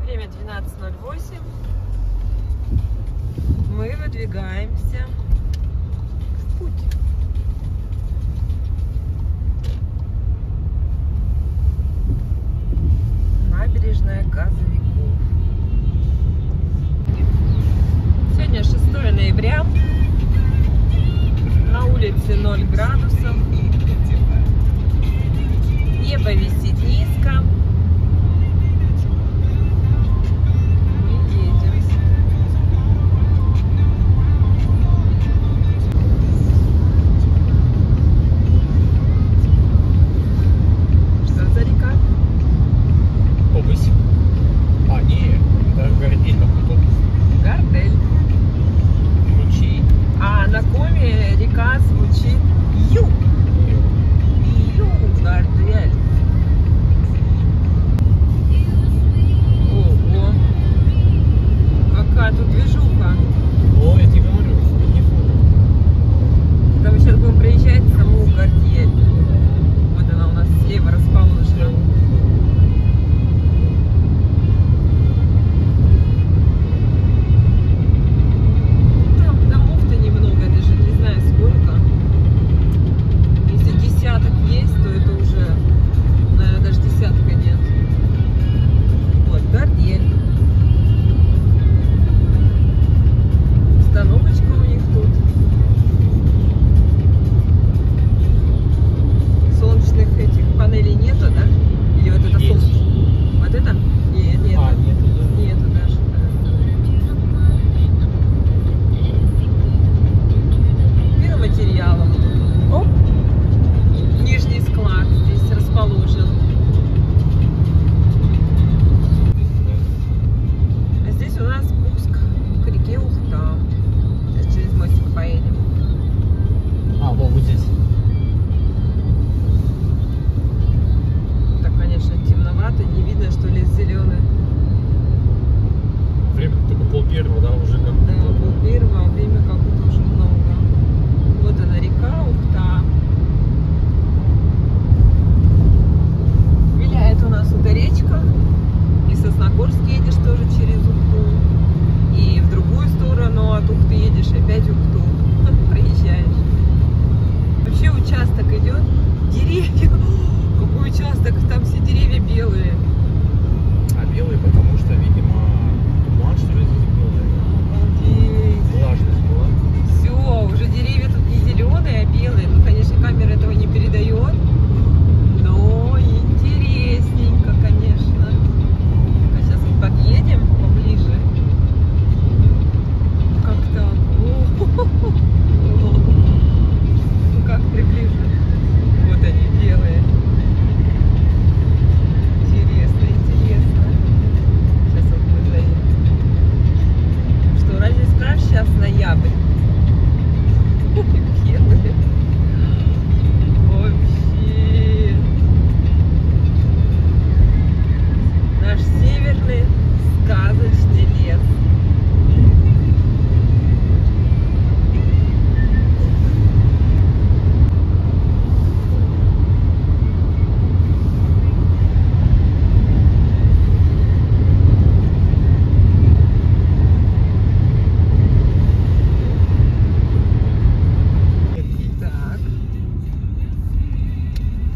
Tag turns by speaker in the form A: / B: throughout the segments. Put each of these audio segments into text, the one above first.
A: Время 12:08. Мы выдвигаемся в путь. Набережная Газовиков. Сегодня 6 ноября. На улице 0 градусов. Небо висит низко.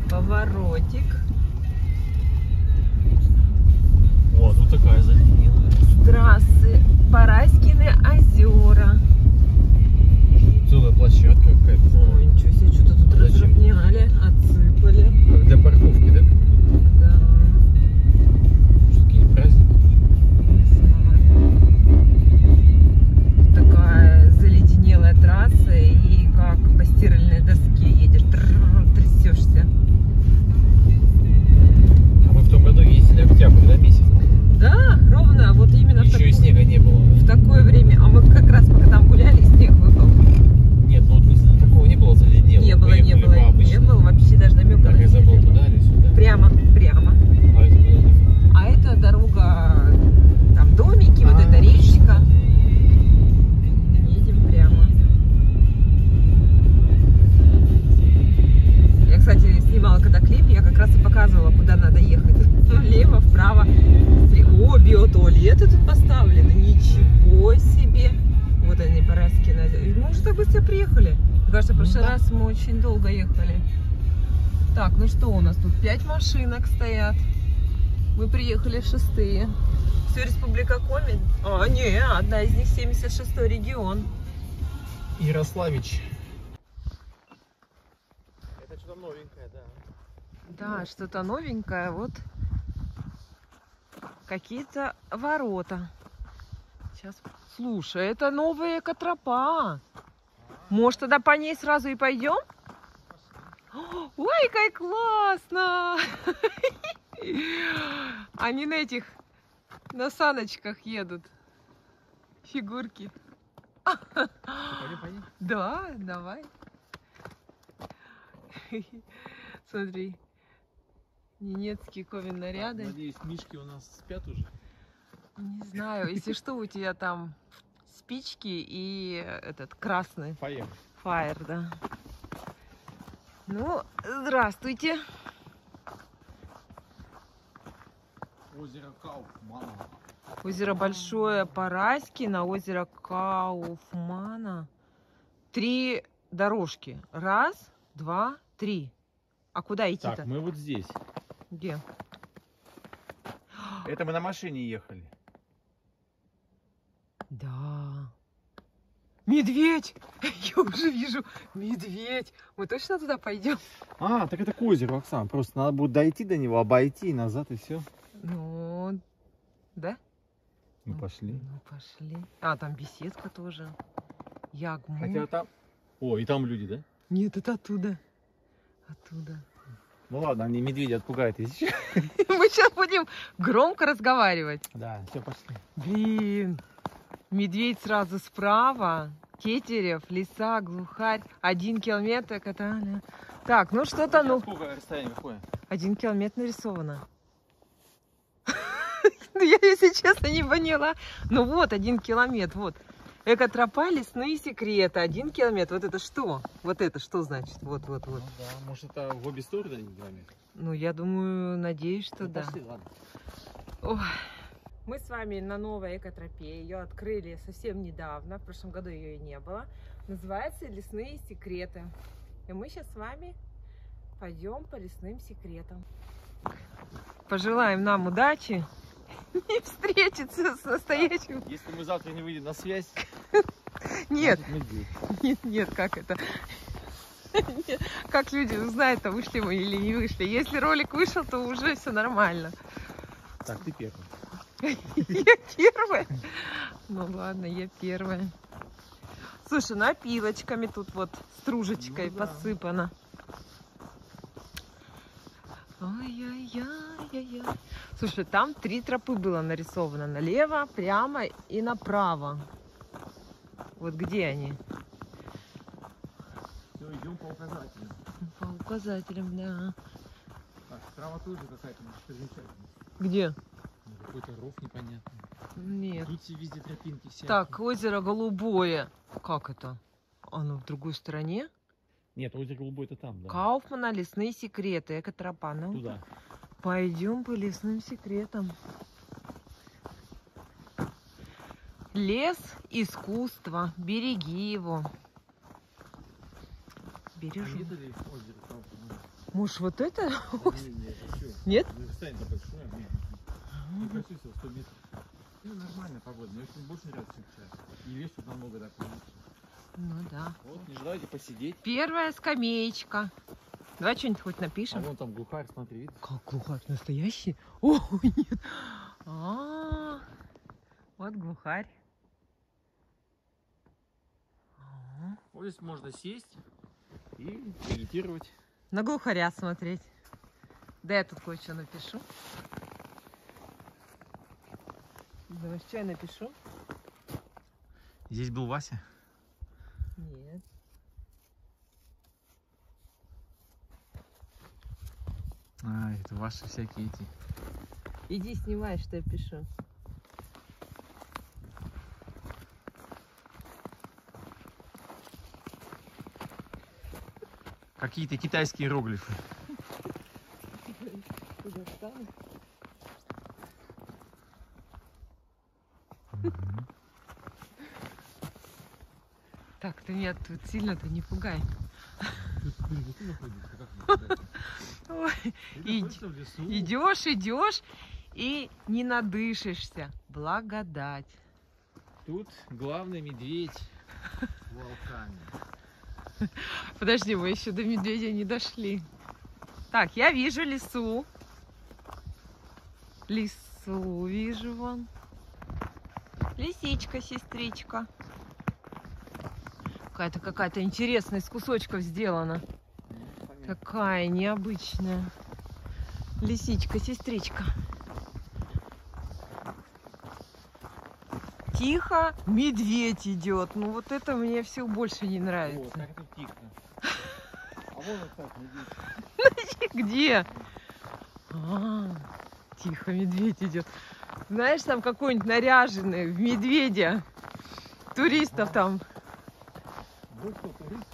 A: Поворотик.
B: О, тут такая заледенелая.
A: С трассы Параськины озера.
B: Целая площадка какая-то.
A: Ой, ничего себе, что-то тут разровняли, отсыпали.
B: Как для парковки, да?
A: Да.
B: Что-то праздники.
A: Такая заледенелая трасса, и как по стиральной доске едешь, трясешься.
B: А мы в том году ездили октябрь, да, месяц?
A: Да, ровно, вот именно
B: еще и снега не было.
A: в такое время. А мы как раз пока там гуляли, снег выпал.
B: Нет, ну вот мы
A: О, туалеты тут поставлены. Ничего себе. Вот они, Параски. Мы уже так быстро приехали. Мне кажется, в прошлый раз мы очень долго ехали. Так, ну что у нас тут? 5 машинок стоят. Мы приехали 6-е. Все Республика Коми. А, не, одна из них 76-й регион.
B: Ярославич. Это что-то новенькое, да.
A: Да, что-то новенькое. Вот какие-то ворота. Сейчас. Слушай, это новая экотропа. Может, тогда по ней сразу и пойдем? Ой, как классно! Они на этих, на саночках едут. Фигурки.
B: Пойдем.
A: Да, давай. Смотри. Ненецкие Ковен наряды.
B: Надеюсь, мишки у нас спят уже.
A: Не знаю, если что, у тебя там спички и этот красный фаер, да. Ну, здравствуйте.
B: Озеро Кауфмана.
A: Озеро Большое Параски на озеро Кауфмана. 3 дорожки. 1, 2, 3. А куда идти-то?
C: Так, мы вот здесь.
A: Где?
C: Это мы на машине ехали.
A: Да. Медведь! Я уже вижу медведь. Мы точно туда пойдем?
C: А, так это к озеру, Оксан. Просто надо будет дойти до него, обойти и назад, и все.
A: Ну, да?
C: Мы пошли.
A: Ну, пошли. А, там беседка тоже. Ягму.
C: Хотя там... О, и там люди, да?
A: Нет, это оттуда. Оттуда.
C: Ну ладно, они медведя отпугают. Если что.
A: Мы сейчас будем громко разговаривать.
C: Да, все, пошли.
A: Блин. Медведь сразу справа. Кетерев, леса, глухарь. 1 километр катали. Так, ну что-то, ну...
C: Сколько расстояние какое?
A: 1 километр нарисовано. Я, если честно, не поняла. Ну вот, 1 километр, вот. Экотропа, лесные секреты. 1 километр. Вот это что? Вот это что значит? Вот.
C: Ну да, может это в обе стороны 1 километр?
A: Ну, я думаю, надеюсь, что
C: Ну,
A: да.
C: пошли, ладно.
A: Ой. Мы с вами на новой экотропе. Ее открыли совсем недавно. В прошлом году ее и не было. Называется «Лесные секреты». И мы сейчас с вами пойдем по лесным секретам. Пожелаем нам удачи. Не встретиться с настоящим.
C: Если мы завтра не выйдем на связь...
A: Нет,
C: медведь.
A: нет, как это? Нет, как люди узнают, а вышли мы или не вышли. Если ролик вышел, то уже все нормально.
C: Так, ты первый.
A: Я первая? Ну ладно, я первая. Слушай, ну опилочками тут вот стружечкой
C: Ну да.
A: посыпано. Ой-ой-ой-ой-ой. Слушай, там 3 тропы было нарисовано. Налево, прямо и направо. Вот где они?
C: Все, идем по указателям.
A: По указателям, да.
C: Так, справа тоже какая-то примечательность.
A: Где?
C: Какой-то ров непонятный.
A: Нет.
C: Тут все везде тропинки всякие.
A: Так, озеро Голубое. Как это? Оно в другой стороне?
C: Нет, озеро Голубое это там, да.
A: Кауфмана, лесные секреты, экотропа. Ну,
C: Туда.
A: пойдем по лесным секретам. Лес искусства. Береги его. Бережу.
C: озеро Кауфмана?
A: Может, вот это?
C: Нет?
A: Нет?
C: Расстояние большое. Не красиво, 100 метров. Ну, нормально погода, но если больше нравится, чем сейчас. И вес тут намного так лучше.
A: Ну да.
C: Вот, не желаете посидеть?
A: Первая скамеечка. Давай что-нибудь хоть
C: А
A: напишем.
C: вон там глухарь, смотри, видишь?
A: Как глухарь? Настоящий? О, нет. Вот глухарь.
C: Вот здесь можно сесть и медитировать.
A: На глухаря смотреть. Да я тут кое-что напишу. Думаешь, что я напишу?
C: Здесь был Вася?
A: Нет.
C: А, это ваши всякие эти.
A: Иди снимай, что я пишу.
C: Какие-то китайские иероглифы.
A: Куда встану? Так, ты меня тут сильно-то не пугай. Ой, идешь и не надышишься. Благодать.
C: Тут главный медведь с волками.
A: Подожди, мы еще до медведя не дошли. Так, я вижу лису. Лису вижу вон. Лисичка, сестричка. Какая-то интересная, из кусочков сделана. Какая необычная. Лисичка, сестричка. Тихо, медведь идет. Ну вот это мне все больше не
C: О,
A: нравится.
C: как это тихо. А вон он так, медведь.
A: Где? Тихо, медведь идет. Знаешь, там какой-нибудь наряженный в медведя. Туристов там.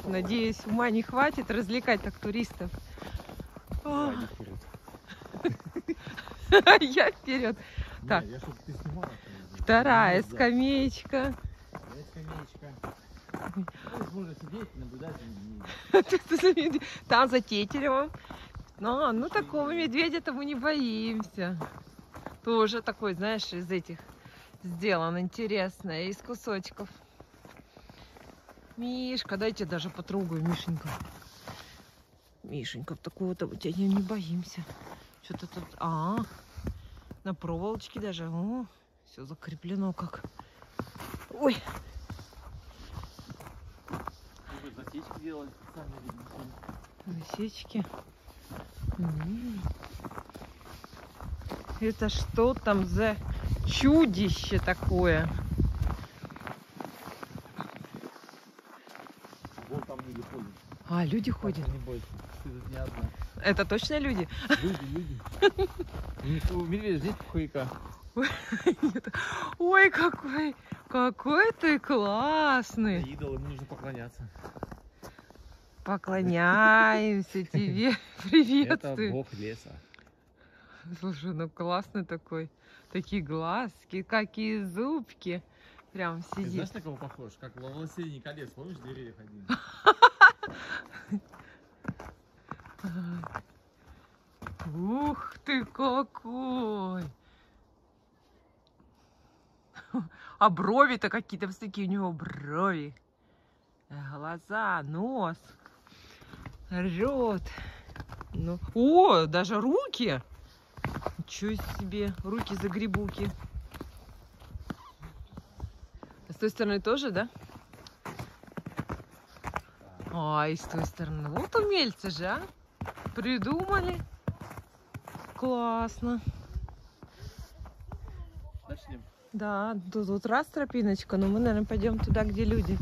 A: Надеюсь, ума не хватит развлекать так туристов. Я вперед. Так, вторая скамеечка.
C: Можно сидеть, наблюдать за медведем.
A: Там за Тетеревым. Ну такого медведя-то мы не боимся. Тоже такой, знаешь, из этих сделан интересно, из кусочков. Мишка, дайте даже потрогаю, Мишенька. Мишенька, такого-то у тебя не боимся. Что-то тут, на проволочке даже. Все закреплено как. Ой.
C: Засечки делали, сами видно.
A: Засечки. Это что там за чудище такое?
C: Вон там люди ходят.
A: Люди ходят.
C: Не бойся, ты тут не одна.
A: Это точно люди?
C: Люди. Медведь здесь хуяка.
A: Ой, какой ты классный.
C: Идол, ему нужно поклоняться.
A: Поклоняемся тебе,
C: Это
A: приветствуем.
C: бог леса.
A: Слушай, ну классный такой. Такие глазки, какие зубки. Прям
C: Ты
A: сидит.
C: знаешь, на кого похож? Как во «Властелине колец», помнишь, в деревьях ходили?
A: Ух ты какой! А брови-то какие-то такие у него брови. Глаза, нос, рот. Ну, даже руки. Ничего себе, руки-загребуки. С той стороны тоже, да? И с той стороны. Вот умельцы же, а? Придумали. Классно.
C: Начнем.
A: Да, тут раз тропиночка, но мы, наверное, пойдем туда, где люди.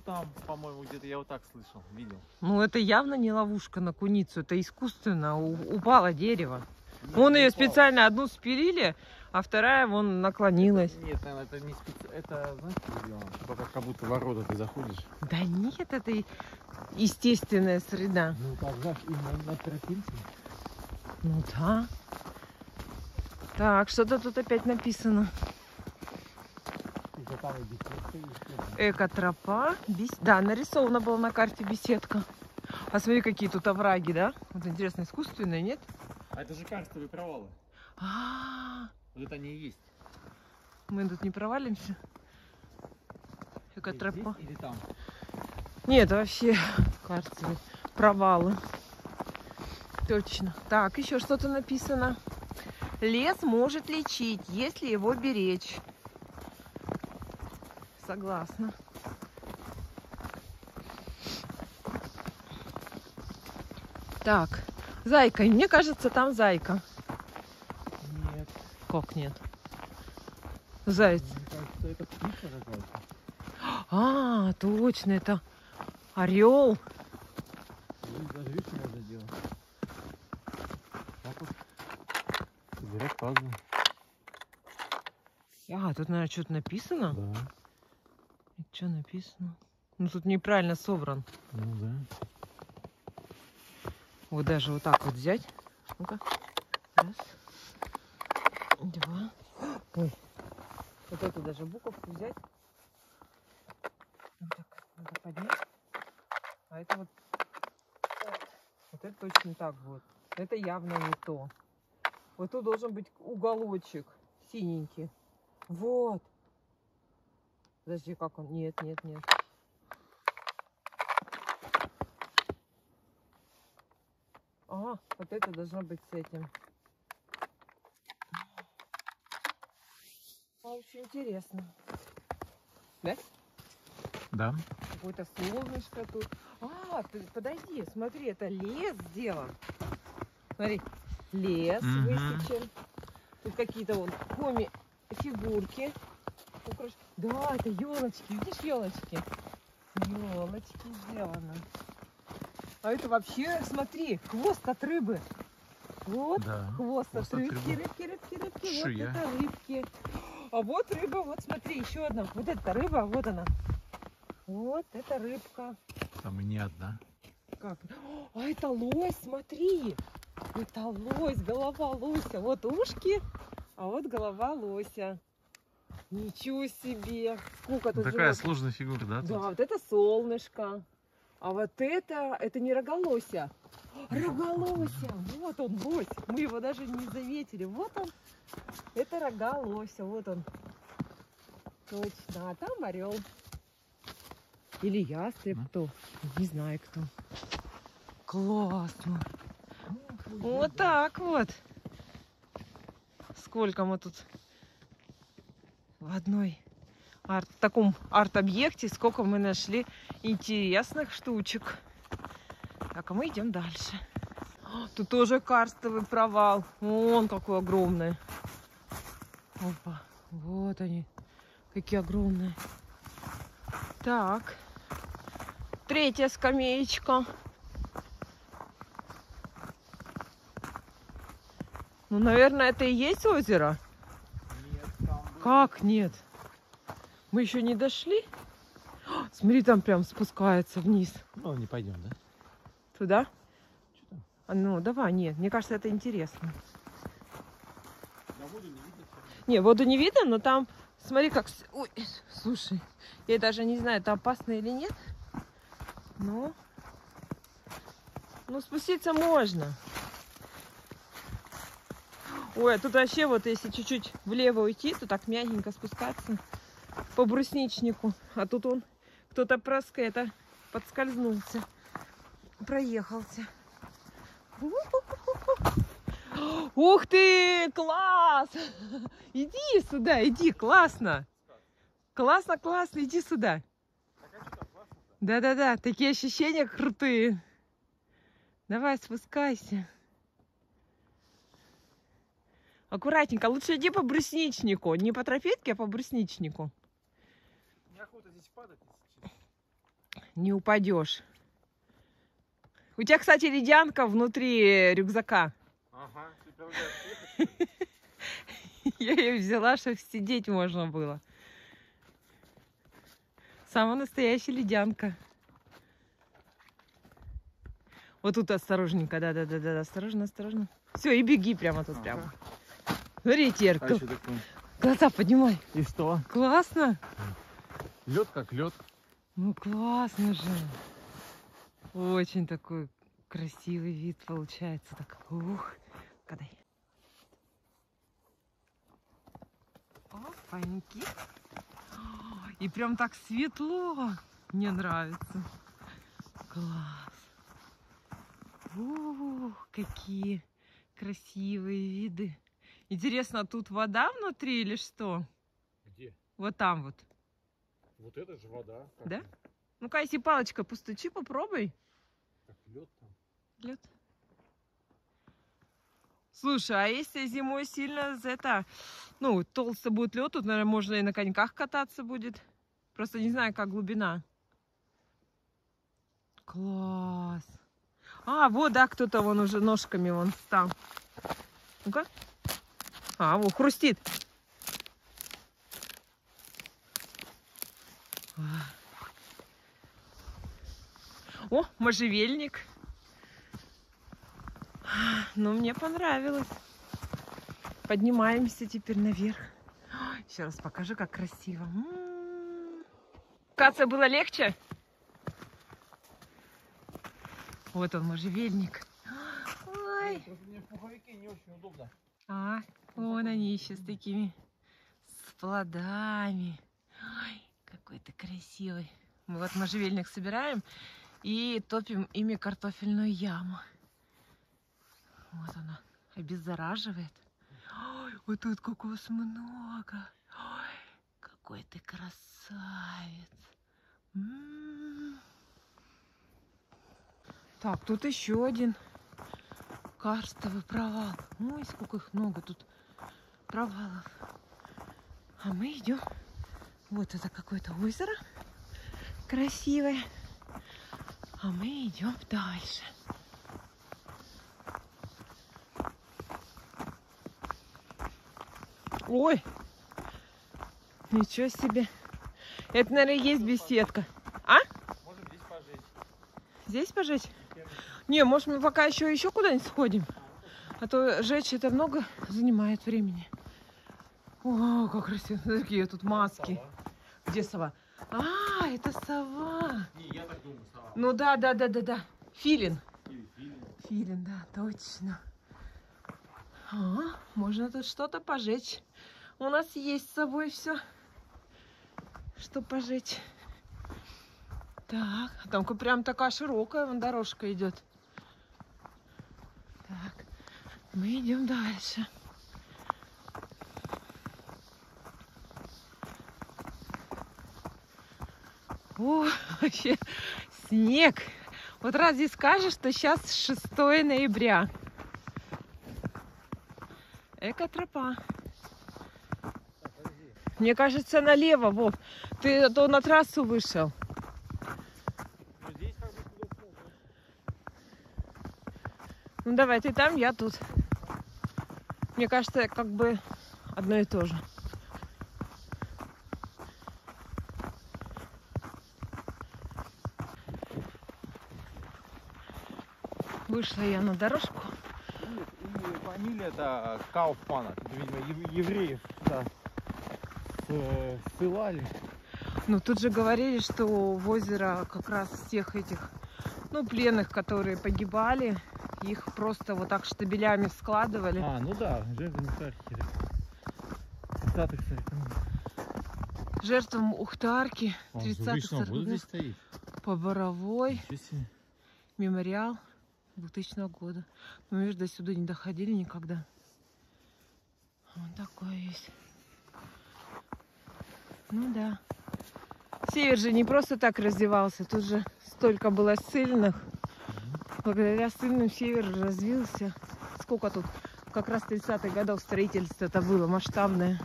C: Там, по-моему, где-то я вот так слышал, видел.
A: Ну, это явно не ловушка на куницу, это искусственно упало дерево. Вон ее специально одну спилили, а вторая вон наклонилась.
C: Нет, это не специально. Это, знаешь, что сделано? Типа как будто в ворота ты заходишь.
A: Да нет, это естественная среда.
C: Ну так, знаешь, именно на тропинке.
A: Ну да. Так, что-то тут опять написано.
C: Там и беседка есть.
A: Экотропа. Да, нарисована была на карте беседка. А смотри, какие тут овраги, да? Вот интересно, искусственные, нет?
C: А это же карстовые провалы. Вот это они и есть.
A: Мы тут не провалимся? Экотропа.
C: Здесь или там?
A: Нет, вообще карстовые провалы. Точно. Так, еще что-то написано. Лес может лечить, если его беречь. Согласна. Так, зайка. Мне кажется, там зайка.
C: Нет.
A: Как нет? Заяц.
C: Мне кажется, это птица какая-то.
A: Точно, это орел.
C: Даже видишь, что можно делать. Так вот. Собирать пазлы.
A: Тут, наверное, что-то написано.
C: Да.
A: Что написано? Ну тут неправильно собран.
C: Ну да.
A: Вот даже вот так вот взять. Ну-ка. Раз. Два. Ой. Вот эту даже буковку взять. Вот так. Надо поднять. А это вот. Вот это точно так будет. Это явно не то. Вот тут должен быть уголочек синенький. Вот. Подожди, как он? Нет, нет, нет. Ага, вот это должно быть с этим. Очень интересно. Да?
C: Да.
A: Какое-то солнышко тут. А, ты подойди, смотри, это лес сделан. Смотри, лес высечен. Тут какие-то вон фигурки. Да, это елочки. Видишь, елочки? Елочки сделаны. А это вообще, смотри, хвост от рыбы. Вот,
C: Да,
A: хвост от
C: хвост от
A: рыбки,
C: рыбы.
A: рыбки.
C: Шея.
A: Вот это рыбки. А вот рыба, вот смотри, еще одна. Вот эта рыба, вот она. Вот это рыбка.
C: Там и не одна.
A: Как? А это лось, смотри. Это лось, голова лося. Вот ушки, а вот голова лося. Ничего себе. Сколько тут
C: Такая
A: животных.
C: сложная фигура, да?
A: Да,
C: тут?
A: вот это солнышко. А вот это не роголося. Роголося. Вот он, лось. Мы его даже не заметили. Вот он. Это роголося. Вот он. Точно. А там орел. Или ястреб кто. Не знаю кто. Классно. Вот так вот. Сколько мы тут в одной в таком арт-объекте, сколько мы нашли интересных штучек. Так, а мы идем дальше. Тут тоже карстовый провал. Вон какой огромный. Опа, вот они. Какие огромные. Так. Третья скамеечка. Ну, наверное, это и есть озеро?
B: Нет, там был-
A: Как нет? Мы еще не дошли? О, смотри, там прям спускается вниз.
C: Ну, не пойдем, да?
A: Туда?
C: Что там?
A: А, ну, давай, нет. Мне кажется, это интересно.
B: На воду не видно.
A: Не, воду не видно, но там, смотри, как... Ой, слушай, я даже не знаю, это опасно или нет. Но... Ну, спуститься можно. Ой, а тут вообще вот, если чуть-чуть влево уйти, то так мягенько спускаться по брусничнику. А тут он, кто-то это подскользнулся, проехался. Ух ты, класс! Иди сюда, иди, классно. Классно, классно, иди сюда. Да-да-да, такие ощущения крутые. Давай, спускайся. Аккуратненько, лучше иди по брусничнику. Не по тропинке, а по брусничнику.
B: Неохота здесь падать, если честно.
A: Не упадешь. У тебя, кстати, ледянка внутри рюкзака.
B: Ага, ты продолжаешь ехать?
A: Я ее взяла, чтобы сидеть можно было. Самая настоящая ледянка. Вот тут осторожненько, да-да-да, осторожно, осторожно. Все, и беги прямо тут, прямо. Смотри, Терк,
C: А что такое?
A: глаза поднимай.
C: И что?
A: Классно.
C: Лед как лед.
A: Ну, классно же. Очень такой красивый вид получается. Так, ух, кадай. Опаньки. И прям так светло. Мне нравится. Класс. Ух, какие красивые виды. Интересно, тут вода внутри или что?
B: Где?
A: Вот там вот.
B: Вот это же вода. Как
A: Да?
B: она?
A: Ну-ка, если палочкой постучи, попробуй.
B: Как лед там.
A: Лед. Слушай, а если зимой сильно ну, толстый будет лед, тут, наверное, можно и на коньках кататься будет. Просто не знаю, как глубина. Класс. А, вот, да, кто-то вон уже ножками вон встал. Ну-ка. А, вот, хрустит. О, можжевельник. Ну, мне понравилось. Поднимаемся теперь наверх. Еще раз покажу, как красиво. Кажется, было легче. Вот он, можжевельник. Ой.
C: Мне в пуховике не очень удобно.
A: Вон они еще с такими, с плодами. Ой, какой ты красивый. Мы вот можжевельник собираем и топим ими картофельную яму. Вот она, обеззараживает. Ой, вот тут кокос много. Ой, какой ты красавец. Так, тут еще один карстовый провал. Ой, сколько их много тут провалов. А мы идем. Вот это какое-то озеро красивое. А мы идем дальше. Ой, ничего себе. Это, наверное, есть беседка. А?
C: Можем здесь пожечь.
A: Здесь пожечь? Не, может, мы пока еще куда-нибудь сходим. А то жечь это много занимает времени. О, как красиво. Такие тут маски.
C: Сова.
A: Где сова? А, это сова.
C: Не, я так думаю, сова.
A: Ну да. Филин.
C: Или филин.
A: Филин, да, точно. Можно тут что-то пожечь. У нас есть с собой все, что пожечь. Так, там прям такая широкая вон дорожка идет. Так, мы идем дальше. О, вообще снег. Вот разве скажешь, что сейчас 6 ноября? Экотропа. Мне кажется, налево, Вов. Ты то на трассу вышел.
C: Ну, здесь как бы туда смотрим.
A: Ну давай, ты там, я тут. Мне кажется, как бы одно и то же. Вышла я на дорожку.
C: И фамилия это Кауфмана. Это, видимо, евреев сюда ссылали.
A: Ну тут же говорили, что в озеро как раз всех этих, ну, пленных, которые погибали, их просто вот так штабелями складывали.
C: Ну да, жертвы Ухтарки.
A: Жертвам Ухтарки 30-х
C: здесь стоит.
A: по Боровой.
C: Ничего себе.
A: Мемориал 2000 года. Мы, видишь, до сюда не доходили никогда. Вот такое есть. Ну да. Север же не просто так развивался. Тут же столько было ссыльных. Благодаря ссыльным север развился. Сколько тут? Как раз 30-х годов строительство это было масштабное.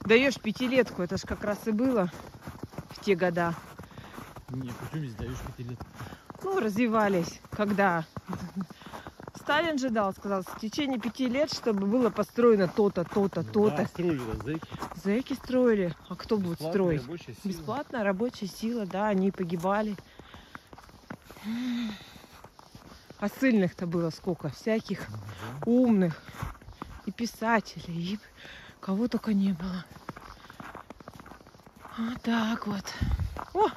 A: Даешь пятилетку, это ж как раз и было в те года.
C: Не, почему здесь даешь 5 лет?
A: Ну, развивались. Когда? Сталин же дал, сказал, в течение 5 лет, чтобы было построено то-то, то-то, то-то.
C: Да, строили, да, зэки.
A: Зэки строили. А кто будет строить?
C: Рабочая сила.
A: Бесплатная рабочая сила, да, они погибали. А ссыльных-то было сколько? Всяких умных. И писателей, и кого только не было. Вот так вот. О!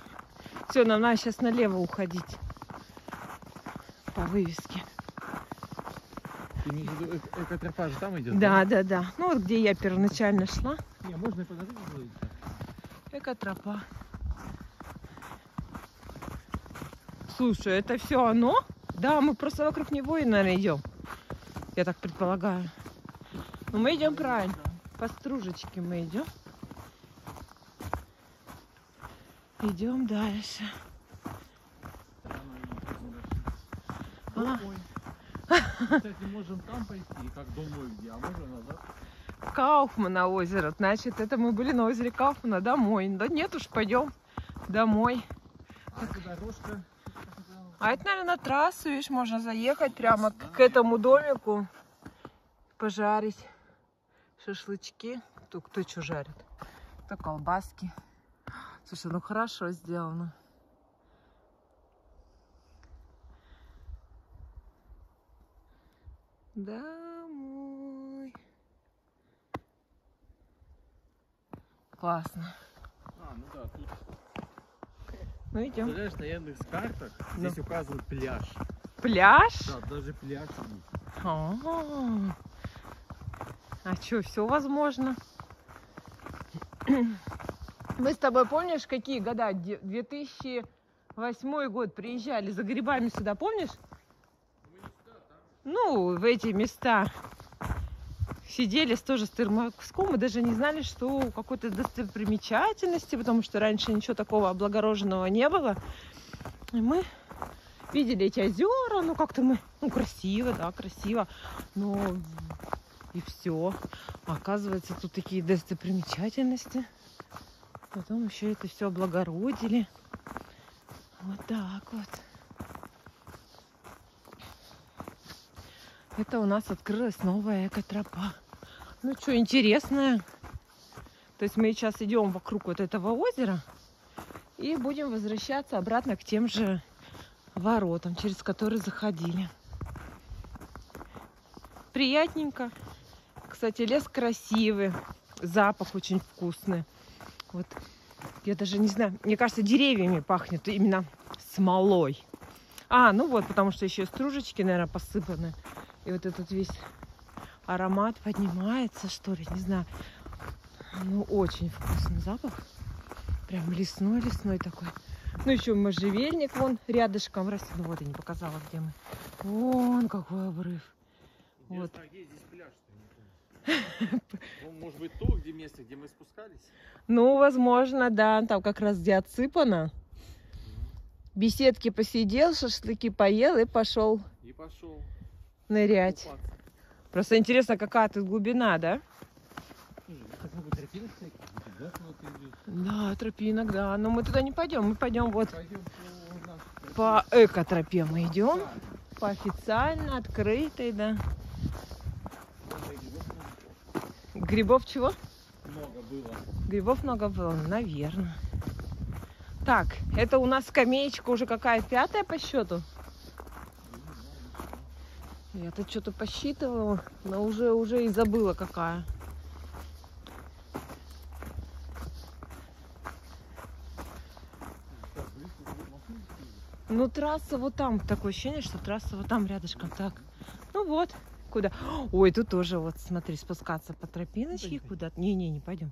A: Все, нам надо сейчас налево уходить. По вывеске.
C: Ты имеешь в виду, экотропа же там идет?
A: Да. Ну вот где я первоначально шла.
C: Не, можно и подожди, будет.
A: Экотропа. Слушай, это все оно? Да, мы просто вокруг него и, наверное, идем. Я так предполагаю. Но мы идем правильно. По стружечке мы идем. Идем дальше.
C: Кстати, можем там пойти, как домой где, а можем назад.
A: Кауфмана озеро. Значит, это мы были на озере Кауфмана домой. Да нет уж, пойдем домой.
C: Дорожка.
A: А это, наверное, на трассу, видишь, можно заехать прямо к этому домику, пожарить шашлычки. Кто что жарит? Кто колбаски. Слушай, ну хорошо сделано. Домой. Классно.
C: А, ну да, тут,
A: Ну идем.
C: представляешь, на Яндекс.Картах
A: Ну.
C: здесь указывают пляж.
A: Пляж?
C: Да, даже пляж есть.
A: А что, все возможно? Мы с тобой, помнишь, какие года? 2008 год приезжали за грибами сюда, помнишь? Ну, в эти места. Сидели тоже с термоском, мы даже не знали, что какой-то достопримечательности, потому что раньше ничего такого облагороженного не было. И мы видели эти озера, ну как-то мы, ну красиво, да, красиво, но и все. Оказывается, тут такие достопримечательности. Потом еще это все облагородили. Вот так вот. Это у нас открылась новая экотропа. Ну что, интересная. То есть мы сейчас идем вокруг вот этого озера и будем возвращаться обратно к тем же воротам, через которые заходили. Приятненько. Кстати, лес красивый, запах очень вкусный. Вот я даже не знаю, мне кажется, деревьями пахнет именно смолой. А, ну вот, потому что еще стружечки, наверное, посыпаны. И вот этот весь аромат поднимается, что ли, не знаю. Ну, очень вкусный запах. Прям лесной такой. Ну, еще можжевельник вон рядышком растет. Ну, вот я не показала, где мы. Вон какой обрыв. Вот.
C: А где здесь пляж-то? Не помню. Он, может быть, то, где место, где мы спускались?
A: Ну, возможно, да. Там как раз где отсыпано. Беседки посидел, шашлыки поел и пошел
C: И пошел
A: нырять.
C: купаться.
A: Просто интересно, какая тут глубина, да?
C: Как много тропинок всяких, да, куда-то идет.
A: Да, тропинок, да. Но мы туда не пойдем. Мы пойдем вот
C: Пойдем по нашей
A: по экотропе мы идем.
C: тропе.
A: По официально открытой, да. Грибов чего?
C: Много было.
A: Грибов много было, наверное. Так, это у нас скамеечка уже какая? 5-я по счету? Я тут что-то посчитывала, но уже и забыла какая. Ну, трасса вот там. Такое ощущение, что трасса вот там рядышком. Так, ну вот. Куда? Ой, тут тоже вот, смотри, спускаться по тропиночке куда-то. Не пойдем.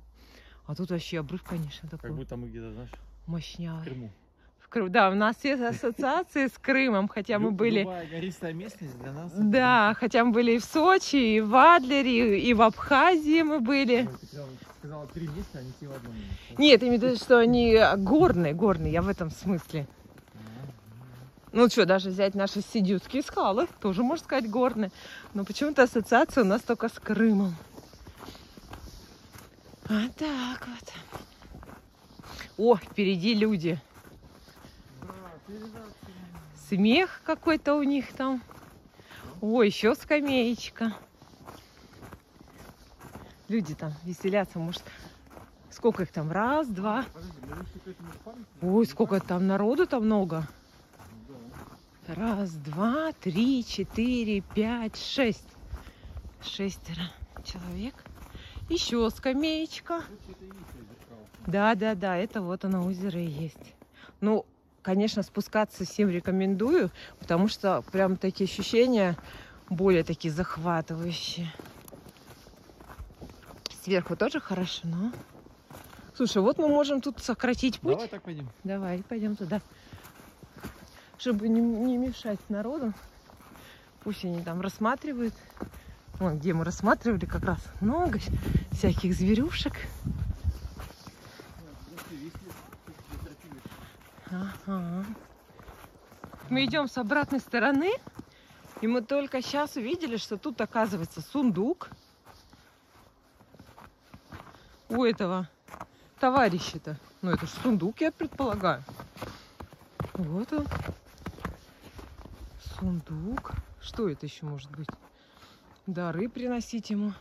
A: А тут вообще обрыв, конечно, такой
C: Как будто мы где-то, знаешь, в
A: мощнявый.
C: Крыму.
A: Да, у нас есть ассоциации с Крымом, хотя мы были...
C: Любая гористая местность для нас.
A: Да, хотя мы были и в Сочи, и в Адлере, и в Абхазии мы были.
C: Ой, ты прям сказала 3 места, они все в одном месте.
A: Нет, имею в виду, что они горные, я в этом смысле. Ну что, даже взять наши Сидюцкие скалы, тоже, можно сказать, горные. Но почему-то ассоциация у нас только с Крымом. А так вот. О, впереди люди. Смех какой-то у них там. О, еще скамеечка. Люди там веселятся, может, сколько их там? Раз, два. Ой, сколько там народу там много. Раз, два, 3, 4, 5, 6. 6 человек. Еще скамеечка. Да, это вот оно, озеро и есть. Ну, конечно, спускаться всем рекомендую, потому что прям такие ощущения более такие захватывающие. Сверху тоже хорошо, но... Слушай, вот мы можем тут сократить путь.
C: Давай так пойдем.
A: Давай, пойдем туда. Чтобы не мешать народу. Пусть они там рассматривают. Вон, где мы рассматривали, как раз много всяких зверюшек. Ага. Мы идем с обратной стороны, и мы только сейчас увидели, что тут, оказывается, сундук у этого товарища-то. Ну, это же сундук, я предполагаю. Вот он. Сундук. Что это еще может быть? Дары приносить ему.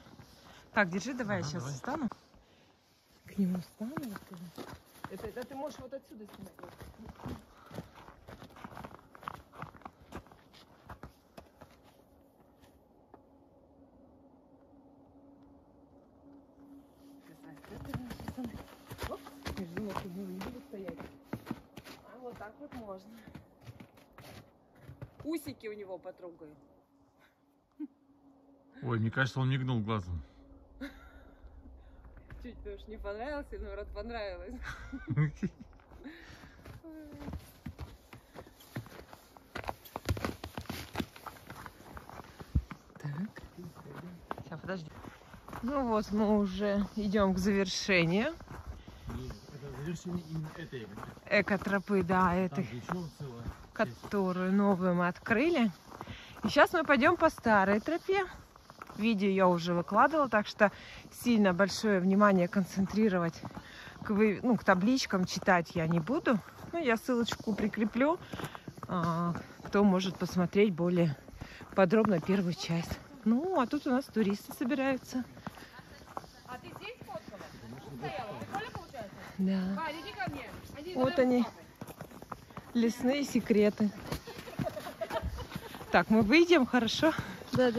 A: Так, держи, давай я сейчас встану. К нему встану. Это ты можешь вот отсюда снимать. так вот можно. Усики у него потрогаю.
C: Ой, мне кажется, он мигнул глазом.
A: Чуть уж не понравился, но рад понравилось. Так. Сейчас, подожди. Ну вот, мы уже идем к завершению.
C: Это завершение именно этой
A: Экотропы, да, этой, которую новую мы открыли. И сейчас мы пойдем по старой тропе. Видео я уже выкладывала, так что сильно большое внимание концентрировать к табличкам читать я не буду. Ну, я ссылочку прикреплю, кто может посмотреть более подробно первую часть. Ну, а тут у нас туристы собираются.
D: А ты здесь фоткала? Стояла. Прикольно получается?
A: Да.
D: Ваня, иди ко мне.
A: Вот они, лесные секреты. Так, мы выйдем, хорошо?
D: Да.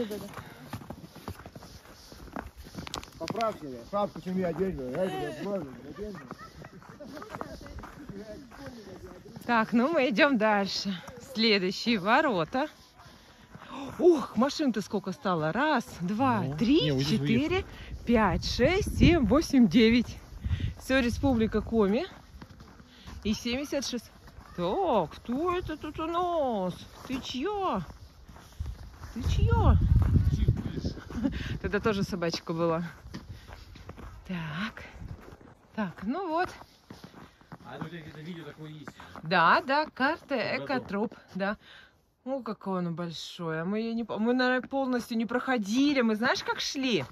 E: Поправь себе, шапку сними, одежду.
A: Так, ну мы идем дальше. Следующие ворота. Ух, машин-то сколько стало? Раз, два,
C: Ну,
A: три,
C: не, здесь
A: 4, 5, 6, 7, 8, 9. Все, Республика Коми. И 76. Так, кто это тут у нас? Ты чья? Ты чья? Тогда тоже собачка была. Так, ну вот.
C: А тут где-то видео такое есть.
A: Да, карта Экотроп, да. Ну, какое оно большое. Мы, наверное, полностью не проходили. Мы знаешь, как шли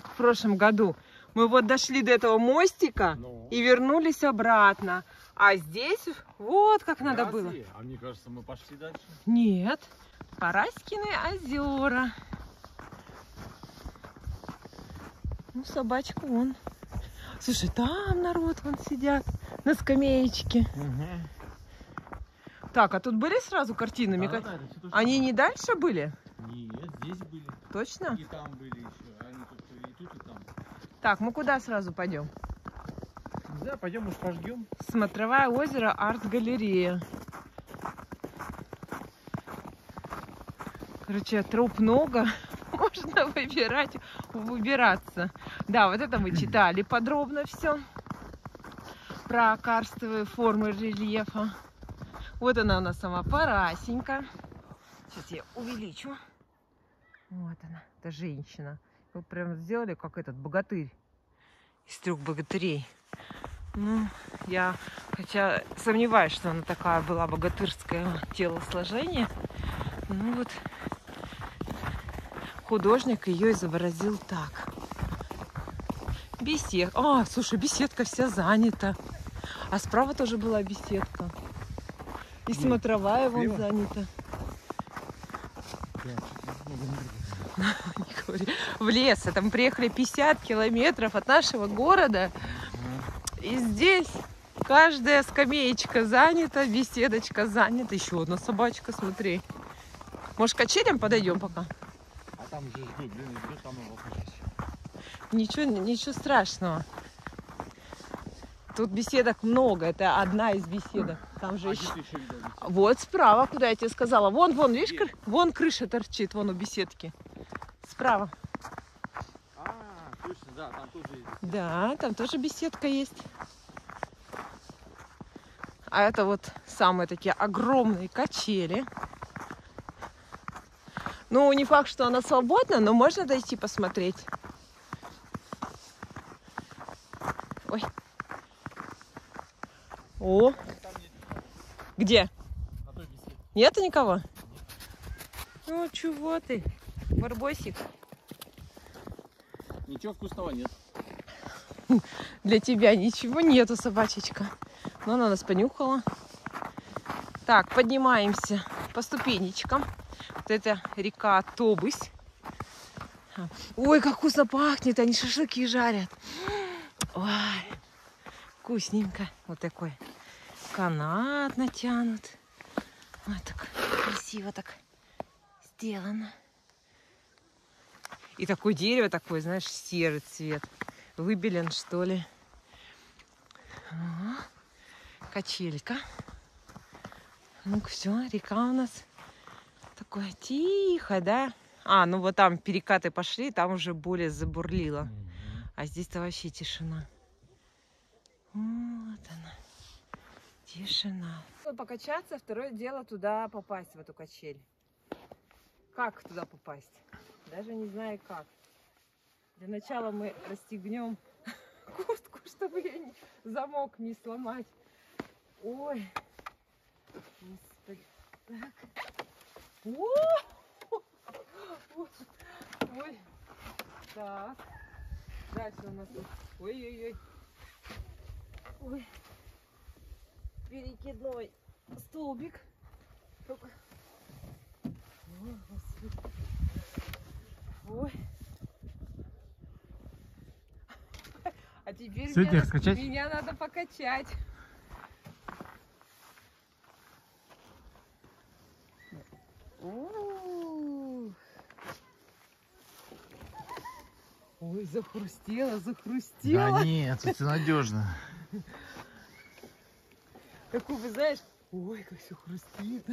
A: в прошлом году? Мы вот дошли до этого мостика и вернулись обратно. А здесь вот как надо было.
C: А мне кажется, мы пошли дальше.
A: Нет. Параськины озера. Ну, собачка вон. Слушай, там народ вон сидят на скамеечке. Так, а тут были сразу картинами?
C: Да, это всё то, что
A: Они
C: надо.
A: не дальше были?
C: Нет, здесь были.
A: Точно?
C: И там были еще. Они тут и тут, и там.
A: Так, мы куда сразу пойдем?
B: Да, пойдем уж пожгем.
A: Смотровое озеро, арт-галерея. Короче, троп много. Можно выбираться. Да, вот это мы читали подробно все. Про карстовые формы рельефа. Вот она у нас сама Парасенька. Сейчас я увеличу. Вот она, это женщина. Вот прям сделали как этот богатырь из 3 богатырей. Ну, я хотя сомневаюсь, что она такая была богатырское телосложение. Ну вот, художник ее изобразил так. Беседка. Слушай, беседка вся занята. А справа тоже была беседка. И смотровая вон занята. В лес. Это мы приехали 50 километров от нашего города. И здесь каждая скамеечка занята, беседочка занята. Еще одна собачка, смотри. Может, к качелям подойдем пока?
C: А там же ждут, ждут, там его пожить.
A: Ничего страшного. Тут беседок много. Это одна из беседок. Там же еще... Вот справа, куда я тебе сказала. Вон, видишь, вон крыша торчит, вон у беседки. Справа.
C: Точно, да, там тоже есть.
A: Да, там тоже беседка есть. А это вот самые такие огромные качели. Ну, не факт, что она свободна, но можно дойти посмотреть. Ой. О. Где?
C: На той беседе.
A: Нету никого? Ну, чего ты, барбосик?
C: Ничего вкусного нет.
A: Для тебя ничего нету, собачечка. Но она нас понюхала. Так, поднимаемся по ступенечкам. Вот это река Тобысь. Ой, как вкусно пахнет. Они шашлыки жарят. Ой, вкусненько. Вот такой канат натянут. Вот так красиво так сделано. И такое дерево, такой, знаешь, серый цвет. Выбелен, что ли. Качелька. Ну-ка, все, река у нас такая тихая, да? А, ну вот там перекаты пошли, там уже более забурлило. А здесь-то вообще тишина. Вот она. Тишина. Покачаться, второе дело туда попасть, в эту качель. Как туда попасть? Даже не знаю как. Для начала мы расстегнем куртку, чтобы я замок не сломать. Ой. Господи. Так. Ой. Так. Дальше у нас тут. Ой-ой-ой. Ой. Перекидной столбик. Только. Ой, Господи. Ой. А теперь меня надо покачать. Ой, захрустело.
C: Да нет, это все надежно.
A: Такой, вы знаешь, ой, как все хрустит.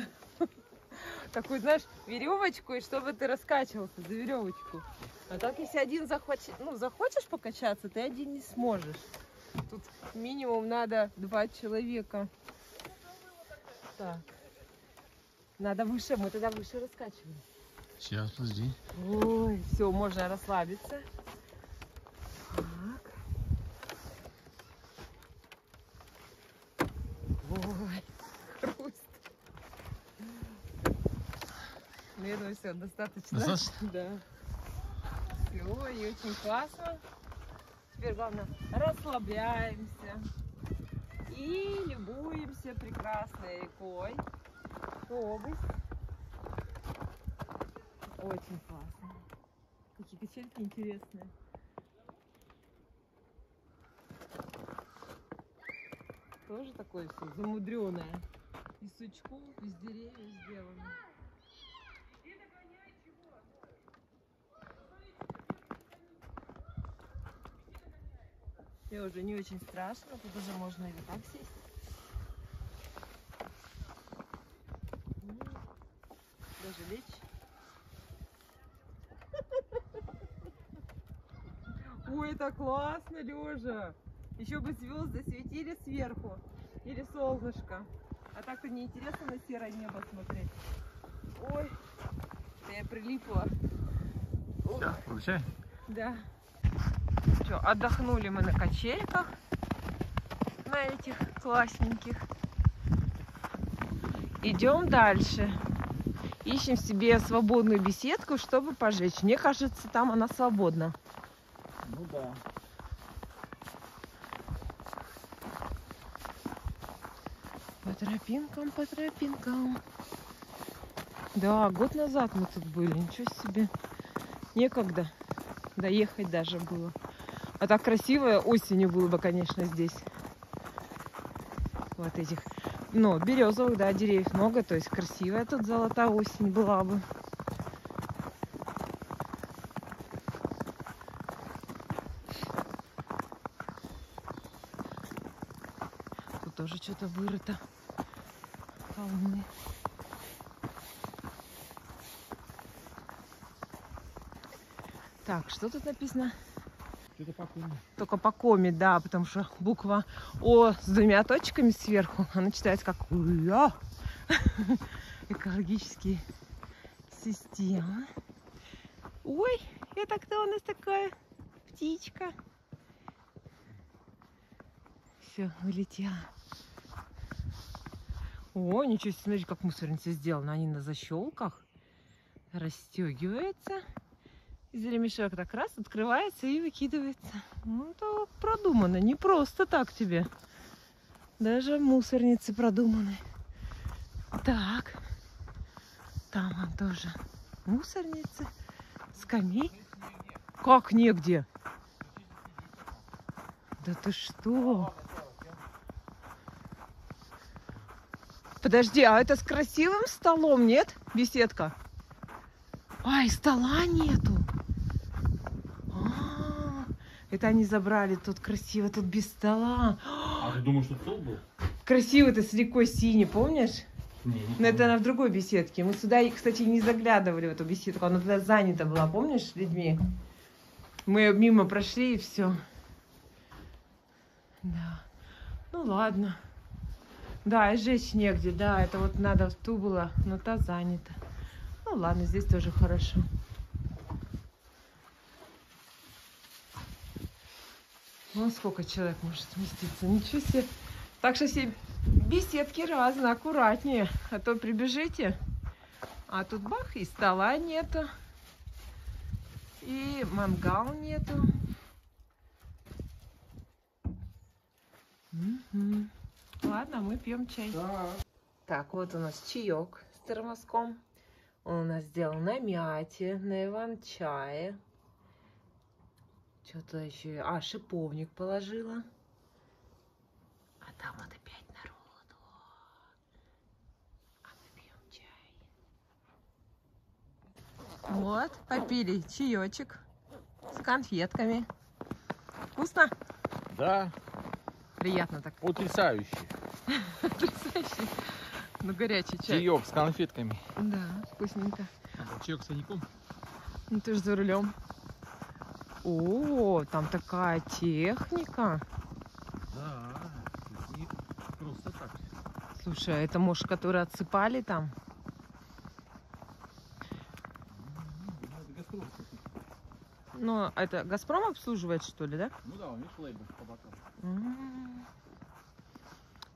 A: Такую, знаешь, веревочку, и чтобы ты раскачивался за веревочку. А так, если один захочешь покачаться, ты один не сможешь. Тут минимум надо 2 человека. Так. Надо выше, мы тогда выше раскачиваем.
C: Сейчас, подожди.
A: Ой, все, можно расслабиться. Так. Ой, хруст. Наверное, все, достаточно.
C: Достаточно?
A: Да. Все, и очень классно. Теперь главное, расслабляемся и любуемся прекрасной рекой. Область. Очень классно. Какие качельки интересные. Тоже такое все замудренное. Из сучков, из деревьев сделано. Мне уже не очень страшно, тут уже можно и вот так сесть. Даже лечь. Ой, это классно, Лёжа. Еще бы звезды светили сверху. Или солнышко. А так-то неинтересно на серое небо смотреть. Ой, да я прилипла.
C: Все, получай.
A: Да. Что, отдохнули мы на качельках. На этих классненьких. Идем дальше. Ищем себе свободную беседку, чтобы пожечь. Мне кажется, там она свободна.
C: Ну да.
A: По тропинкам, по тропинкам. Да, год назад мы тут были. Ничего себе. Некогда доехать даже было. А так красиво осенью было бы, конечно, здесь. Вот этих, ну, березовых, да, деревьев много. То есть красивая тут золотая осень была бы. Тут тоже что-то вырыто. Холмы. Так, что тут написано?
C: Что-то по коме.
A: Только по коме, да, потому что буква О с 2 точками сверху, она читается как УЯ. Экологические системы. Ой, это кто у нас такая? Птичка. Все, улетела. О, ничего себе, смотрите, как мусорница сделана. Они на защелках. Расстегивается. Из ремешок так раз открывается и выкидывается. Ну, это продумано. Не просто так тебе. Даже мусорницы продуманы. Так. Там он тоже мусорницы. Скамей. Как негде? Да ты что? Подожди, а это с красивым столом, нет? Беседка. Ай, стола нету. Это они забрали, тут красиво, тут без стола.
C: А ты думаешь, что стол был?
A: Красиво, ты с рекой синий, помнишь? Но это она в другой беседке. Мы сюда, кстати, не заглядывали, в эту беседку. Она тогда занята была, помнишь, людьми? Мы мимо прошли и все. Да. Ну ладно. Да, и жечь негде, да. Это вот надо в ту было, но та занята. Ну ладно, здесь тоже хорошо. Вон сколько человек может сместиться. Ничего себе. Так что все беседки разные, аккуратнее. А то прибежите, а тут бах, и стола нету, и мангал нету. Ладно, мы пьем чай. Так, вот у нас чаек с термоском. Он у нас сделал на мяте, на иван-чае. Что-то еще... А, шиповник положила. А там вот опять народу. А мы пьем чай. Вот, попили чаечек с конфетками. Вкусно?
C: Да,
A: Приятно так.
C: потрясающий.
A: Потрясающе. Ну, горячий чай.
C: Чаек с конфетками.
A: Да, вкусненько.
C: Чаек с коньяком.
A: Ну, ты же за рулем. О, там такая техника.
C: Да, не просто так.
A: Слушай, а это, может, которые отсыпали там?
C: Это Газпром.
A: Ну, это Газпром обслуживает, что ли, да?
C: Ну да, у них лейбл по бокам.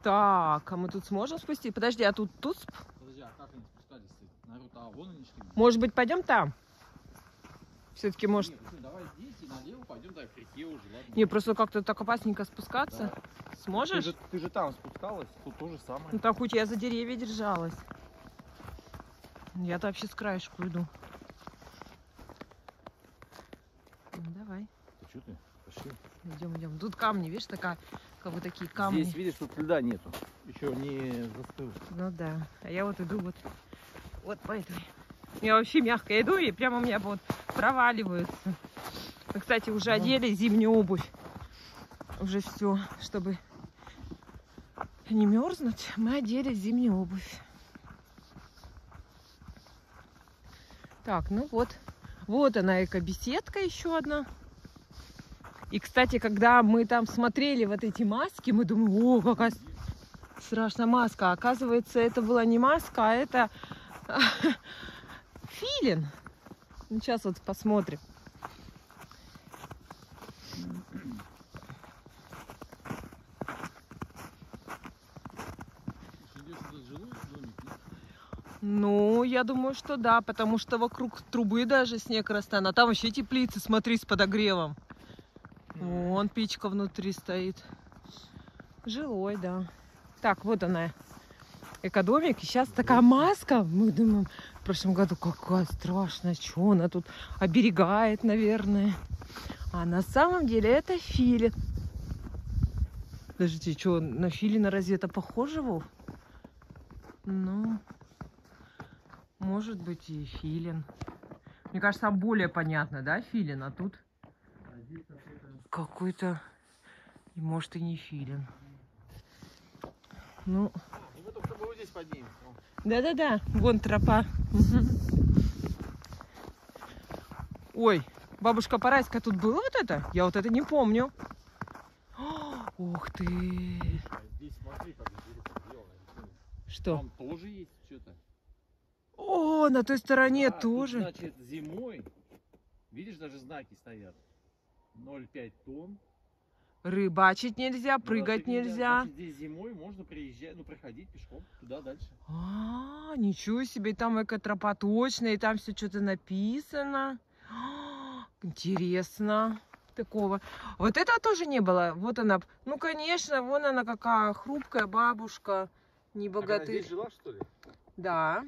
A: Так, а мы тут сможем спустить? Подожди, а тут спуск?
C: Подожди, а как они спускались-то? Народ, а вон они шли.
A: Может быть, пойдем там? Все-таки, может...
C: Нет, ну, давай здесь и налево пойдем, да, к реке уже, ладно?
A: Не, просто как-то так опасненько спускаться.
C: Да.
A: Сможешь?
C: Ты же там спускалась, тут то же самое.
A: Ну, так хоть я за деревья держалась. Я-то вообще с краешку иду. Ну, давай.
C: Ты что ты? Пошли.
A: Идем. Тут камни, видишь, такая, как бы такие камни.
C: Здесь, видишь, тут льда нету. Еще не застыл.
A: Ну да. А я вот иду вот по этой. Я вообще мягко иду, и прямо у меня вот проваливаются. Мы, кстати, уже одели зимнюю обувь. Уже все, чтобы не мерзнуть, мы одели зимнюю обувь. Так, ну вот. Вот она, эко-беседка еще одна. И, кстати, когда мы там смотрели вот эти маски, мы думаем, о, какая страшная маска. Оказывается, это была не маска, а это филин. Ну, сейчас вот посмотрим. Ну, я думаю, что да, потому что вокруг трубы даже снег растаял. А там вообще теплицы, смотри, с подогревом. Вон печка внутри стоит. Жилой, да. Так, вот она, экодомик. И сейчас такая маска. Мы думаем, в прошлом году какая страшная, что она тут оберегает, наверное. А на самом деле это филин. Подождите, что, на филина разве это похоже, Вов? Ну, может быть и филин. Мне кажется, там более понятно, да, филин, а тут какой-то, может, и не филин. Ну,
C: Мы только с тобой здесь поднимемся.
A: да-да-да, вон тропа. Ой, бабушка Параська, тут было вот это? Я вот это не помню. Ух ты!
C: Здесь смотри, как интересно сделано.
A: Что?
C: Там тоже есть что-то.
A: О, на той стороне
C: Да,
A: тоже.
C: Тут, значит, зимой, видишь, даже знаки стоят. 0,5 тонн.
A: Рыбачить нельзя, прыгать нельзя.
C: Значит, здесь зимой можно приезжать, проходить пешком туда дальше.
A: А, ничего себе, и там экотропа точно, и там все что-то написано. Интересно. Такого. Вот этого тоже не было. Вот она. Ну, конечно, вон она какая хрупкая бабушка. Не богатырь.
C: Здесь жила, что ли?
A: Да.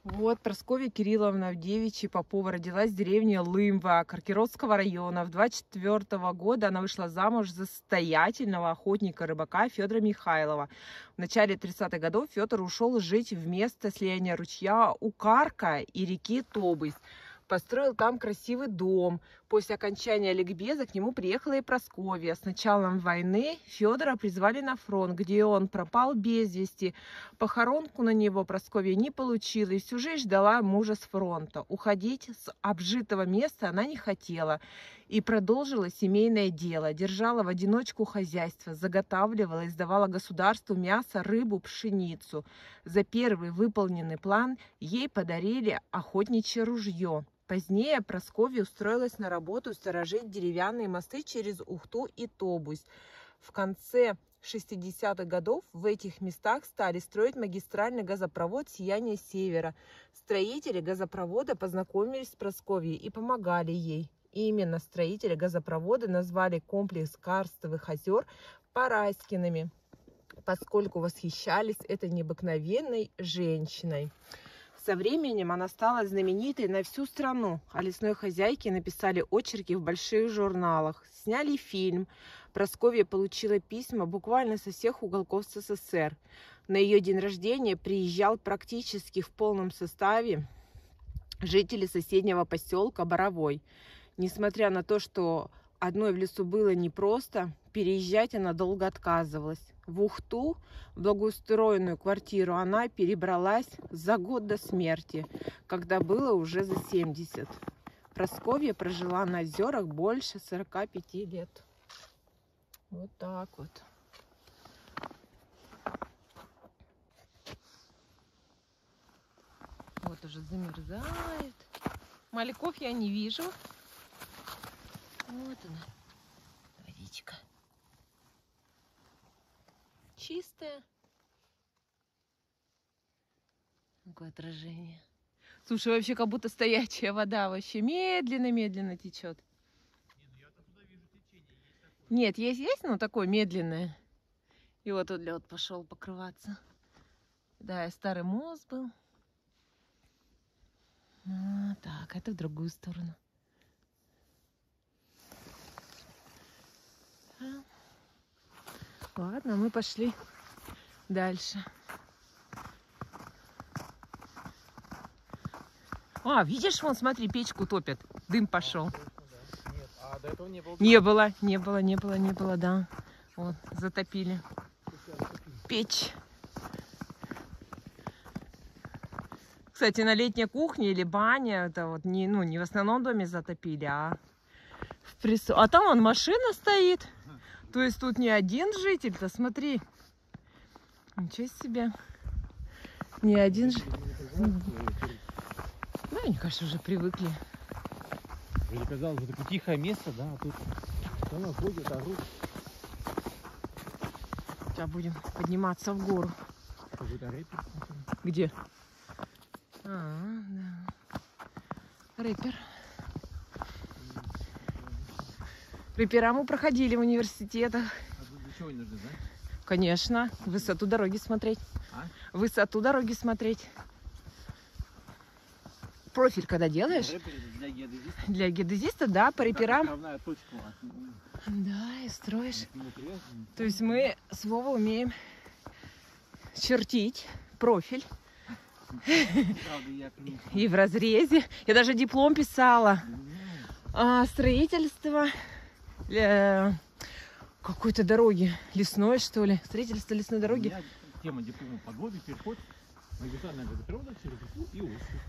A: Вот Прасковья Кирилловна Авдевича Попова родилась в деревне Лымва Каркировского района. В 24 года она вышла замуж за состоятельного охотника-рыбака Федора Михайлова. В начале 30-х годов Федор ушел жить в место слияния ручья Укарка и реки Тобысь. Построил там красивый дом. После окончания ликбеза к нему приехала и Прасковья. С началом войны Федора призвали на фронт, где он пропал без вести. Похоронку на него Прасковья не получила и всю жизнь ждала мужа с фронта. Уходить с обжитого места она не хотела и продолжила семейное дело. Держала в одиночку хозяйство, заготавливала и сдавала государству мясо, рыбу, пшеницу. За первый выполненный план ей подарили охотничье ружье. Позднее Прасковья устроилась на работу сторожить деревянные мосты через Ухту и Тобусь. В конце 60-х годов в этих местах стали строить магистральный газопровод «Сияние Севера». Строители газопровода познакомились с Прасковьей и помогали ей. Именно строители газопровода назвали комплекс карстовых озер Параськиными, поскольку восхищались этой необыкновенной женщиной. Со временем она стала знаменитой на всю страну. О лесной хозяйке написали очерки в больших журналах, сняли фильм. Прасковья получила письма буквально со всех уголков СССР. На ее день рождения приезжал практически в полном составе жители соседнего поселка Боровой. Несмотря на то, что одной в лесу было непросто, переезжать она долго отказывалась. В Ухту, в благоустроенную квартиру, она перебралась за год до смерти, когда было уже за 70. Прасковья прожила на озерах больше 45 лет. Вот так вот. Вот уже замерзает. Мальков я не вижу. Вот она, водичка. Чистая. Какое отражение. Слушай, вообще как будто стоячая вода. Вообще медленно-медленно течет. Нет, есть, но такое медленное. И вот тут лед пошел покрываться. Да, и старый мост был. Так, это в другую сторону. Ладно, мы пошли дальше. А, видишь, вон, смотри, печку топят. Дым пошел.
B: Нет, а до этого не было?
A: Не было, да. Вот, затопили. Печь. Кстати, на летней кухне или бане, это вот не в основном доме затопили, а в прису... А там вон машина стоит. То есть тут не один житель-то, смотри. Ничего себе. Не один житель. Да, мне кажется, уже привыкли.
B: Вроде казалось, такое тихое место, да, а тут она ходит, орут.
A: Сейчас будем подниматься в гору. Где? Да. Рэпер. Рэпера мы проходили в университетах.
C: А для чего они нужны, знаешь?
A: Конечно, высоту дороги смотреть.
C: А?
A: Высоту дороги смотреть. Профиль когда делаешь?
C: Для геодезиста?
A: Для геодезиста, да, по рэперам.
C: Отправная точка.
A: Да, и строишь. То есть мы с Вовой умеем чертить профиль. И в разрезе. Я даже диплом писала. Строительство какой-то дороги. Лесной, что ли. Строительство лесной дороги.
C: Тема диплома подводный переход. Магистральная газопровода через Уфу и Устье.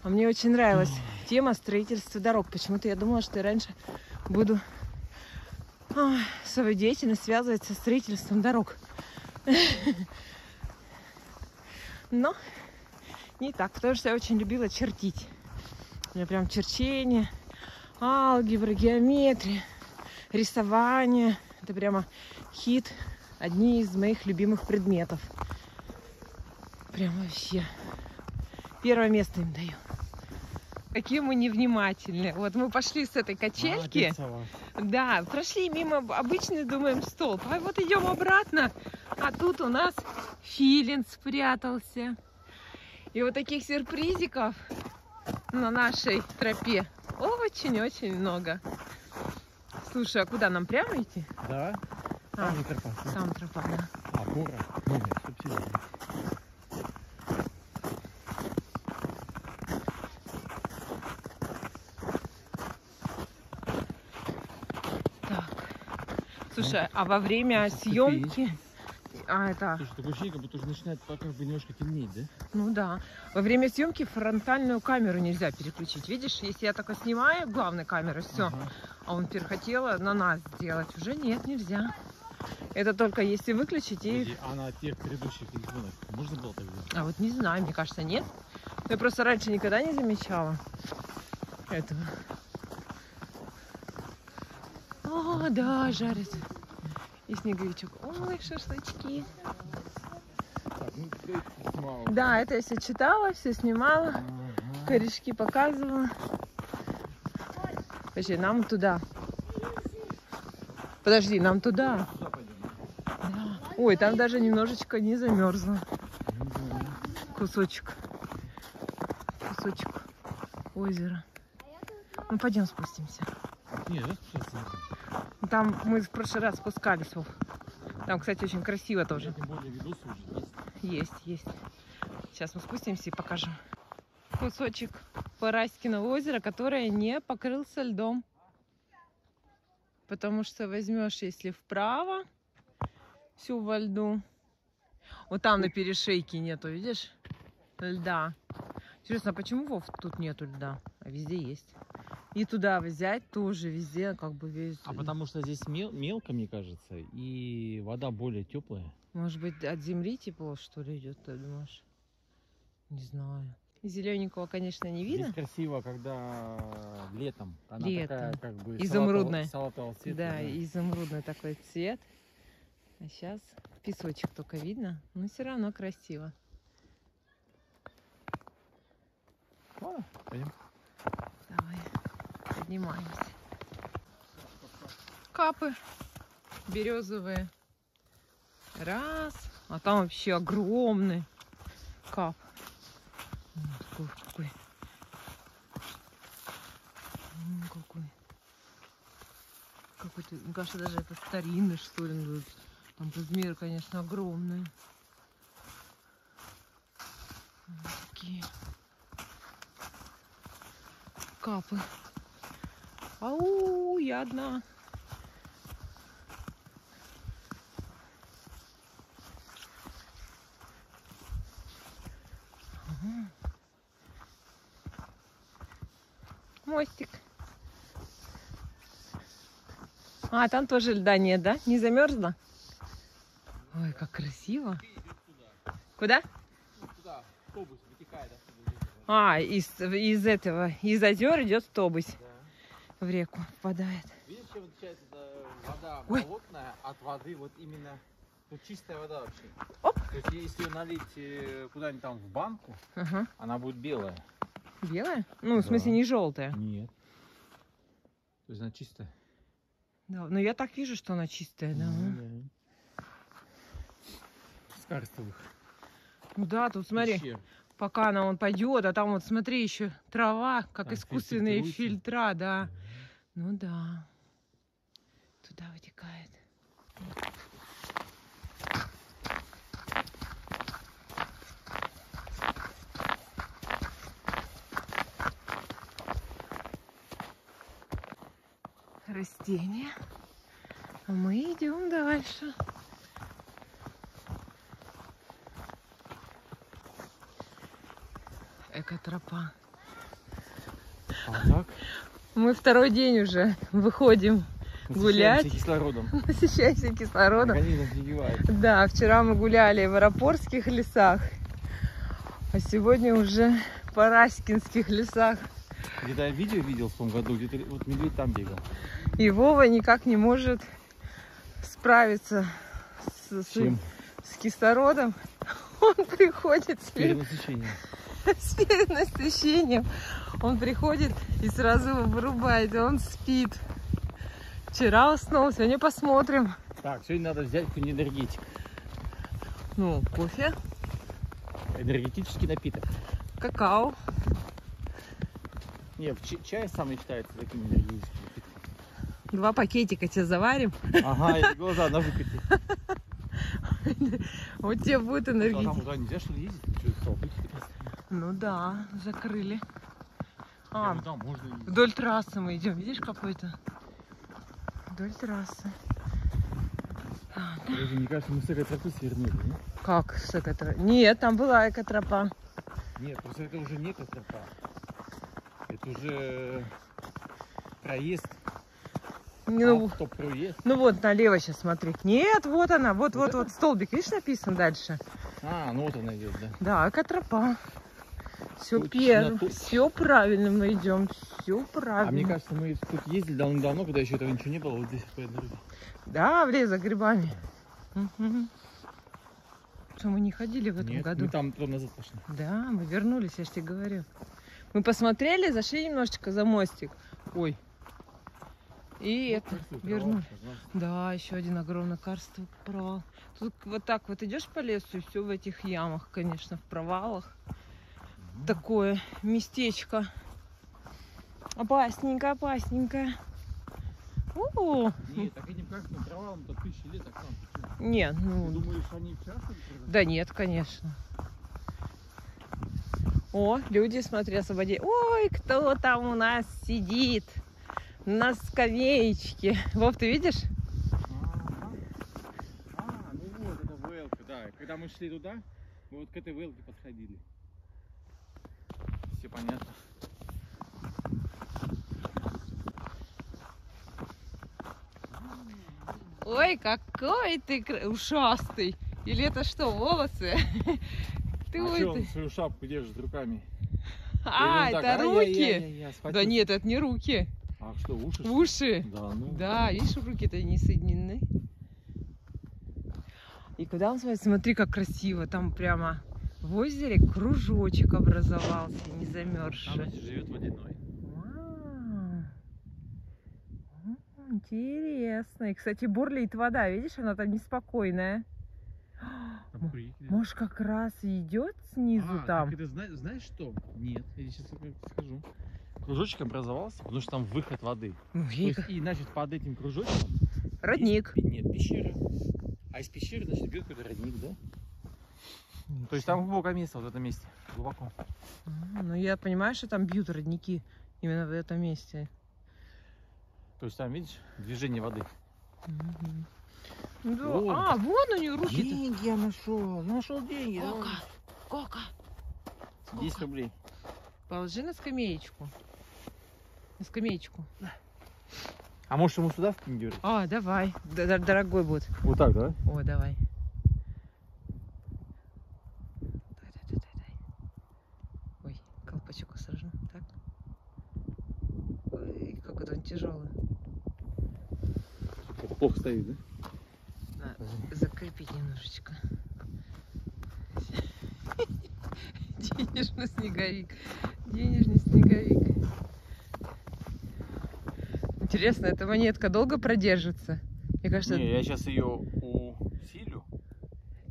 A: А мне очень нравилась тема строительства дорог. Почему-то я думала, что я раньше буду свою деятельность связывать со строительством дорог. Но не так, потому что я очень любила чертить. У меня прям черчение, алгебра, геометрия, рисование. Это прямо хит, одни из моих любимых предметов. Прям вообще. Первое место им даю. Какие мы невнимательные. Вот мы пошли с этой качельки. Да, прошли мимо обычный, думаем, столб. А вот идем обратно. А тут у нас филин спрятался. И вот таких сюрпризиков на нашей тропе очень-очень много. Слушай, а куда нам прямо идти?
B: Да. Там тропа.
A: Там тропа, да.
B: А, гора. Субсидия.
A: Слушай, а во время съемки... А, это...
B: Слушай, такое ощущение, как будто уже начинает как бы немножко темнеть, да?
A: Ну да. Во время съемки фронтальную камеру нельзя переключить. Видишь, если я только снимаю главной камерой, все.
B: Ага.
A: А он теперь хотела на нас сделать. Уже нет, нельзя. Это только если выключить и...
B: Подожди, а на тех предыдущих телефонах можно было так сделать?
A: А вот не знаю, мне кажется, нет. Я просто раньше никогда не замечала этого. О, да, жарит. И снеговичок. Ой, шашлычки.
C: Так, ну ты снимала.
A: Да, это я все читала, все снимала. Корешки показывала. Подожди, нам туда. Подожди, нам туда.
C: Сюда пойдем.
A: Да. Ой, там даже немножечко не замерзло. Кусочек. Кусочек озера. Ну, пойдем спустимся.
B: Нет, да, спуститься надо.
A: Там мы в прошлый раз спускались. Вов. Там, кстати, очень красиво тоже.
B: Тем более видосы уже есть.
A: Есть. Сейчас мы спустимся и покажем. Кусочек Параськиного озера, которое не покрылся льдом. Потому что возьмешь, если вправо, всю во льду. Вот там на перешейке нету, видишь? Льда. Интересно, а почему, Вов, тут нету льда? А везде есть. И туда взять тоже везде, как бы весь.
B: А потому что здесь мелко, мне кажется, и вода более теплая.
A: Может быть, от земли тепло, что ли, идет, ты думаешь? Не знаю. Зелененького, конечно, не видно.
B: Здесь красиво, когда летом. Она
A: Летом.
B: такая, как бы,
A: Изумрудная.
B: салатового цвета.
A: Да, изумрудный такой цвет. А сейчас песочек только видно, но все равно красиво.
B: Ладно, пойдем.
A: Давай, поднимаемся. Капы березовые. Раз. А там вообще огромный кап. Какой, какой. Какой. Какой-то, мне кажется, даже это старинный, что ли. Там размеры, конечно, огромные. Вот такие капы. Ау, я одна. Ага. Мостик. А, там тоже льда нет, да? Не замерзла? Ой, как красиво. Куда?
B: Туда, автобус вытекает.
A: А, из этого, из озер идет автобус.
B: Да.
A: В реку впадает.
B: Видишь, чем отличается вода
A: Ой.
B: болотная от воды вот именно тут чистая вода вообще.
A: Оп.
B: То есть если ее налить куда-нибудь там в банку,
A: Ага.
B: она будет белая.
A: Белая? Ну, в
B: Да.
A: смысле, не желтая.
B: Нет. То есть она чистая.
A: Да, но я так вижу, что она чистая, да.
B: С карстовых.
A: Ну да, тут смотри,
B: пещер.
A: пока она вон пойдет, а там вот смотри, еще трава, как
B: Там
A: искусственные
B: фильтруется.
A: фильтра, да. Ну да. Туда вытекает. Растения. А мы идем дальше. Экотропа.
B: А так?
A: Мы второй день уже выходим гулять.
B: Насыщаемся кислородом.
A: Насыщаемся кислородом.
B: Организм пригревает.
A: Да, вчера мы гуляли в Аэропортских лесах, а сегодня уже в Параськинских лесах.
B: Где-то я видео видел в том году, где-то вот медведь там бегал.
A: И Вова никак не может справиться
B: Чем?
A: с кислородом. Он приходит
B: Перенасыщение.
A: с перенасыщением. Он приходит и сразу вырубает, и он спит. Вчера уснул, сегодня посмотрим.
B: Так, сегодня надо взять какой-нибудь энергетик.
A: Ну, кофе,
B: Энергетический напиток.
A: какао.
B: Не, чай самый считается таким энергетическим напитком.
A: 2 пакетика тебе заварим.
B: Ага, и глаза на выкате.
A: Вот тебе будет
B: А там
A: энергетик.
B: туда нельзя что ли ездить? Что, столбики какие-то?
A: Ну да, закрыли.
B: А,
A: А,
B: ну там можно ездить.
A: вдоль трассы мы идем. Видишь, какой-то? Вдоль трассы.
B: Подожди, мне кажется, мы с этой тропы свернули, нет?
A: Как с экотропа? Нет, там была экотропа.
B: Нет, просто это уже не эта тропа. Это уже проезд.
A: Ну,
B: Автопроезд.
A: ну вот налево сейчас смотри. Нет, вот она, вот столбик, видишь, написан дальше.
B: А, ну вот она идет, да.
A: Да, экотропа. Все
B: Точно, точно.
A: все правильно мы идем, все правильно.
B: А мне кажется, мы тут ездили давно, когда еще этого ничего не было, вот здесь по этой дороге.
A: Да, в лес за грибами. Угу. Что, мы не ходили в этом
B: Нет,
A: году?
B: мы там назад пошли.
A: Да, мы вернулись, я же тебе говорю. Мы посмотрели, зашли немножечко за мостик. Ой. И это, вернулись. Да, еще один огромный карстовый провал. Тут вот так вот идешь по лесу, и все в этих ямах, конечно, в провалах. Такое местечко. Опасненько, опасненько. О,
B: Нет, так этим карстовым провалом-то 1000 лет, так там.
A: не,
B: Ты
A: ну,
B: думаешь, они часто?
A: да нет, конечно. О, люди, смотри, освободи. Ой, кто там у нас сидит на скамеечке. Вов, ты видишь?
B: Ну вот, это вэлка, да. Когда мы шли туда, мы вот к этой вэлке подходили. Все понятно.
A: Ой, какой ты ушастый. Или это что, волосы? Ты
B: А
A: ой,
B: что
A: ты.
B: он свою шапку держит руками?
A: А,
B: Или он
A: это
B: так,
A: руки?
B: ай-яй-яй-яй,
A: Да
B: схватился?
A: нет, это не руки.
B: А что, уши? что ли?
A: Уши.
B: Да, ну.
A: Да, видишь, руки-то не соединены. И куда он смотрит? Смотри, как красиво. Там прямо в озере кружочек образовался, не
B: Там,
A: замерзший.
B: значит, живет водяной.
A: Интересно. И, кстати, бурлит вода. Видишь, она там неспокойная.
B: Там курики.
A: Может, как раз и идет снизу там?
B: Так это знаешь что? Нет, я сейчас скажу. Кружочек образовался, потому что там выход воды.
A: Ну,
B: То есть, и значит под этим кружочком
A: родник.
B: Нет, пещера. А из пещеры, значит, бьет какой-то родник, да? То есть там глубокое место, вот в этом месте. Глубоко.
A: Ну, я понимаю, что там бьют родники именно в этом месте.
B: То есть там, видишь, движение воды.
A: Да.
B: Вон.
A: А, вон у нее руки.
B: Деньги я нашел. Нашел деньги.
A: Сколько? Сколько?
B: 10 рублей.
A: Положи на скамеечку. На скамеечку.
B: А может ему сюда вкинь, Георгий?
A: А, давай. Дорогой будет.
B: Вот так, да?
A: О, давай. Дай. Ой, колпачок осторожно. Так. Ой, как это он тяжелый.
B: Это плохо стоит, да?
A: Надо закрепить немножечко. Денежный снеговик. Денежный снеговик. Интересно, эта монетка долго продержится? Мне кажется...
B: Не, я сейчас ее усилю.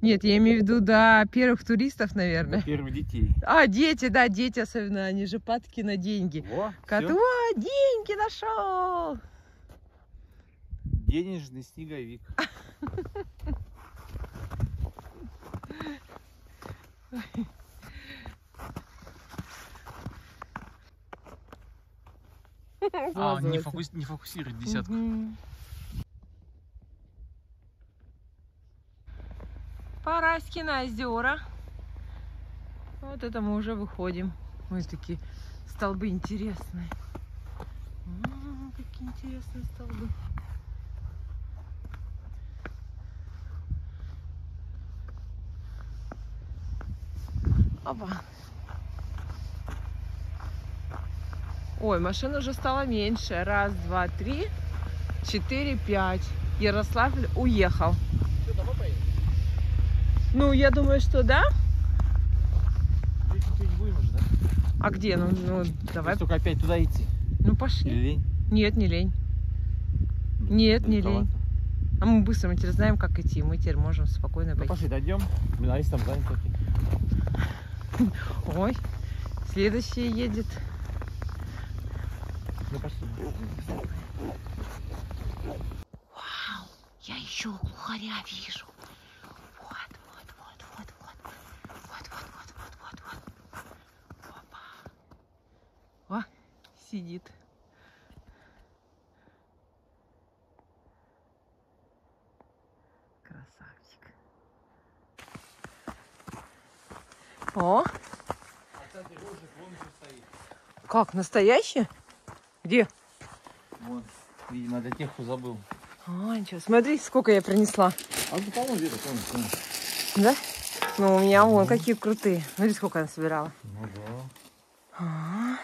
A: Нет, я имею в виду до первых туристов, наверное.
B: Первых детей.
A: А, дети, да, дети особенно, они же падки на деньги.
B: Во,
A: О, деньги нашел!
B: денежный снеговик. А, не фокусирует десятку.
A: Параськино озера. Вот это мы уже выходим. Ой, такие столбы интересные. Какие интересные столбы. Опа. Ой, машин уже стало меньше. Раз, два, три, 4, 5. Ярославль уехал.
B: Что, домой поедем?
A: Ну, я думаю, что да.
B: Здесь ничего не будем уже, да?
A: А где? Ну давай.
B: Только опять туда идти.
A: Ну, пошли.
B: Или лень?
A: Нет, не лень. Нет, не
B: Далековато.
A: лень. А мы быстро, мы теперь знаем, как идти. Мы теперь можем спокойно
B: Ну,
A: пойти.
B: пошли, дойдем. Блин, а если там занято?
A: Ой, следующий едет.
B: Ну, пошли.
A: Вау, я еще глухаря вижу. Вот. Опа. О, сидит. О,
B: А, кстати, рожек вон еще стоит.
A: как, настоящий? Где?
B: Вон, видимо, для тех, кто забыл.
A: А, ничего, смотри, сколько я принесла.
B: А ну, по-моему, где-то, помню.
A: Да? Ну, у меня вон какие крутые. Смотри, сколько она собирала.
B: Ну да.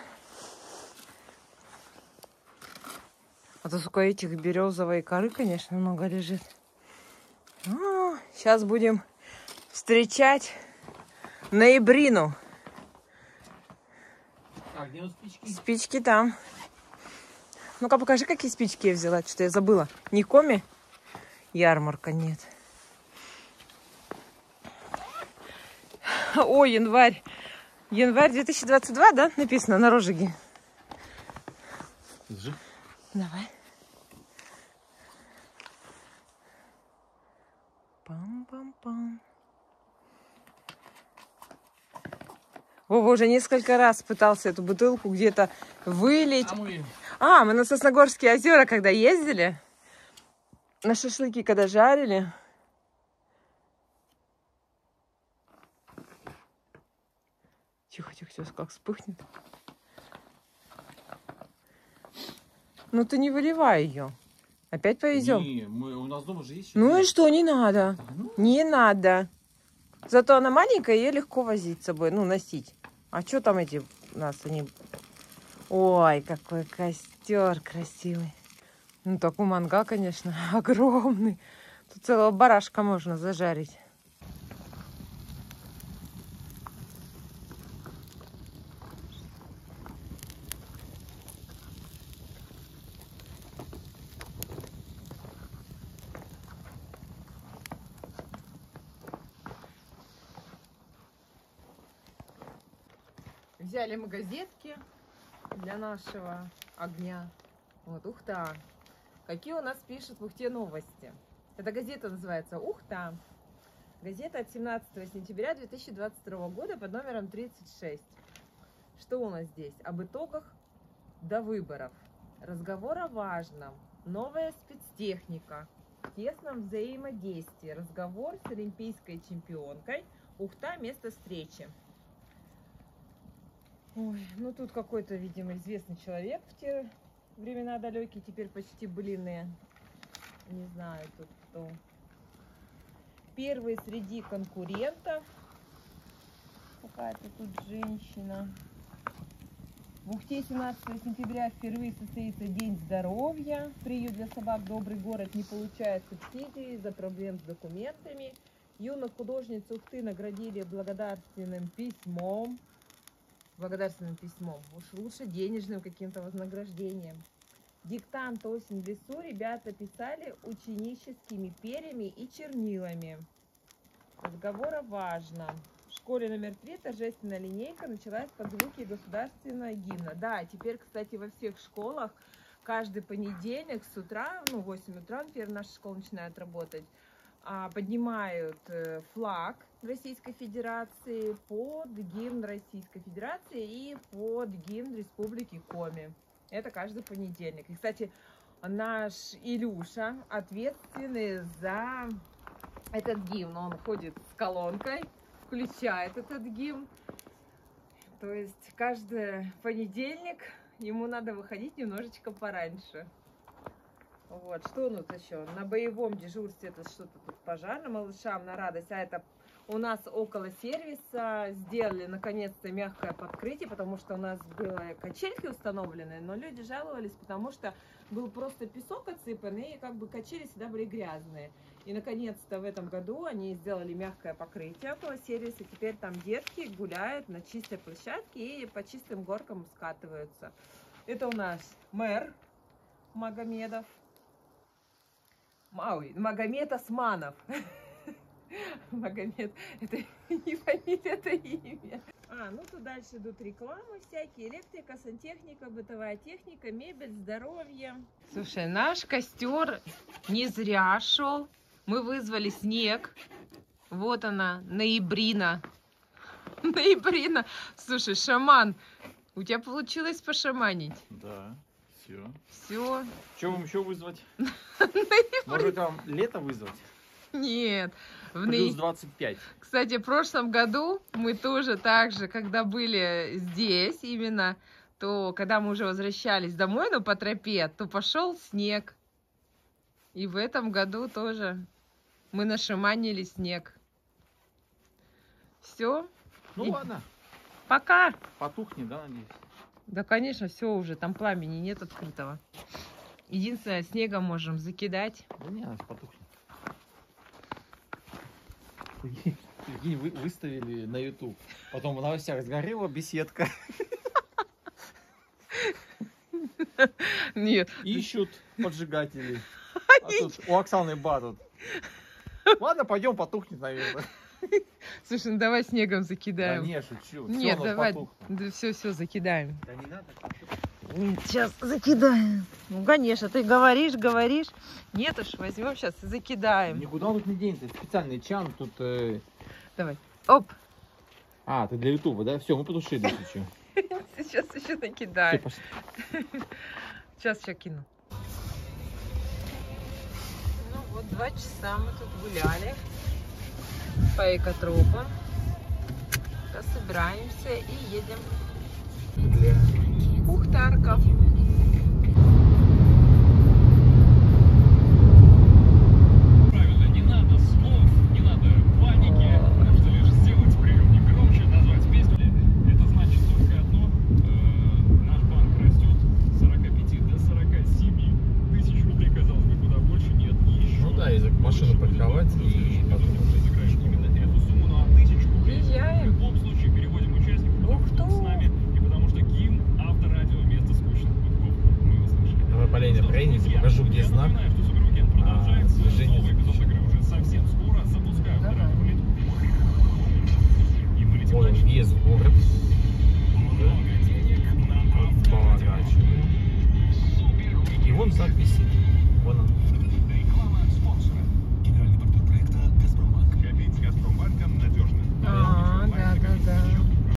A: А то, сколько этих березовой коры, конечно, много лежит. Сейчас будем встречать ноябрину.
B: А где у спички?
A: Спички там. Ну-ка, покажи, какие спички я взяла. Что-то я забыла. Не коми? Ярмарка, нет. О, январь. Январь 2022, да? Написано на розжиге.
B: Держи.
A: Давай. Пам-пам-пам. Вова уже несколько раз пытался эту бутылку где-то вылить. Мы на Сосногорские озера, когда ездили, на шашлыки, когда жарили. Тихо, тихо, сейчас как вспыхнет. Ну ты не выливай ее. Опять повезем.
B: Не, у нас дома же есть.
A: Ну и что, не надо.
B: Ну?
A: Не надо. Зато она маленькая, ее легко возить с собой, ну, носить. А что там эти у нас, они... Ой, какой костер красивый. Ну, такой мангал, конечно, огромный. Тут целого барашка можно зажарить. Взяли мы газетки для нашего огня. Вот, Ухта. Какие у нас пишут в Ухте новости? Эта газета называется «Ухта». Газета от 17 сентября 2022 года под номером 36. Что у нас здесь? Об итогах до выборов. Разговор о важном. Новая спецтехника. В тесном взаимодействии. Разговор с олимпийской чемпионкой. Ухта. Место встречи. Ой, ну тут какой-то, видимо, известный человек в те времена далекие, теперь почти былиные. Не знаю тут кто. Первый среди конкурентов. Какая-то тут женщина. В Ухте 17 сентября впервые состоится День здоровья. Приют для собак «Добрый город» не получает субсидий из-за проблем с документами. Юных художниц Ухты наградили благодарственным письмом. Уж лучше денежным каким-то вознаграждением. Диктант «Осень в лесу» ребята писали ученическими перьями и чернилами. Разговора важно. В школе номер 3 торжественная линейка началась под звуки государственного гимна. Да, теперь, кстати, во всех школах каждый понедельник с утра, ну, в 8 утра, например, наша школа начинает работать, поднимают флаг Российской Федерации под гимн Российской Федерации и под гимн Республики Коми. Это каждый понедельник. И, кстати, наш Илюша ответственный за этот гимн. Он ходит с колонкой, включает этот гимн. То есть каждый понедельник ему надо выходить немножечко пораньше. Вот, что у нас еще? На боевом дежурстве это что-то тут пожарным малышам на радость. А это у нас около сервиса сделали наконец-то мягкое подкрытие, потому что у нас были качельки установлены, но люди жаловались, потому что был просто песок отсыпан, и как бы качели всегда были грязные. И наконец-то в этом году они сделали мягкое покрытие около сервиса. Теперь там детки гуляют на чистой площадке и по чистым горкам скатываются. Это у нас мэр Магомедов. Магомед Османов. Магомед, это не фамилия, это имя. Ну тут дальше идут рекламы всякие. Электрика, сантехника, бытовая техника, мебель, здоровье. Слушай, наш костер не зря шел. Мы вызвали снег. Вот она, ноябрина. Ноябрина. Слушай, шаман, у тебя получилось пошаманить?
B: Да, все.
A: Все.
B: Что вам еще вызвать? Может там лето вызвать?
A: Нет.
B: Плюс 25.
A: Кстати, в прошлом году мы тоже так же, когда были здесь именно, то когда мы уже возвращались домой, но по тропе, то пошел снег. И в этом году тоже мы нашаманили снег. Все.
B: Ну
A: И-
B: ладно,
A: Пока.
B: потухнет, да, надеюсь?
A: Да, конечно, все уже, там пламени нет открытого. Единственное, снегом можем закидать.
B: Да не, она потухнет. Прикинь, выставили на YouTube. Потом в новостях сгорела беседка.
A: Нет,
B: Ищут поджигателей. А тут у Оксаны батут. Ладно, пойдем, потухнет, наверное.
A: слушай, ну давай снегом
B: Да
A: закидаем.
B: не, шучу.
A: Нет,
B: Всё, у нас
A: давай,
B: потухло.
A: да все, закидаем.
B: Да не надо.
A: Сейчас закидаем. Ну, конечно, ты говоришь. Нет уж, возьмем сейчас и закидаем.
B: Никуда тут не денется. Специальный чан тут...
A: Давай. Оп.
B: А, ты для Ютуба, да? Все, мы потушили, если что.
A: Сейчас еще
B: Всё,
A: накидаем.
B: пошли.
A: Сейчас еще кину. Ну вот 2 часа мы тут гуляли по экотропам. Сейчас собираемся и едем в Бухтарков.
C: Правильно, не надо слов, не надо паники, нужно лишь сделать приемник громче, назвать песню. Это значит только одно, наш банк растет с 45 до 47 тысяч рублей, казалось бы, куда больше нет. И еще
B: Ну да, и машину парковать, и потом...
C: мы разыграем именно эту сумму, ну а 1000 рублей в
A: Приезжаем.
C: любом случае переводим участнику, потому что он с нами, и потому что КИМ, авторадио, вместо скучных гудков. Мы услышали.
B: Давай по линии проедемте, покажу, где знак.
C: Я напоминаю, что Суперуикенд продолжается.
B: Движение
C: Новый эпизод игры уже совсем скоро. Запускаю
A: Давай.
C: вторую рулетку. И мы летим
B: Вон он,
C: дальше.
B: въезд в город.
C: Много денег на авторадио.
B: Поворачиваем. И вон знак висит. Вон он.
C: Реклама от спонсора. Генеральный партнер проекта «Газпромбанк». Копить с «Газпромбанком» надежно.
A: А, да.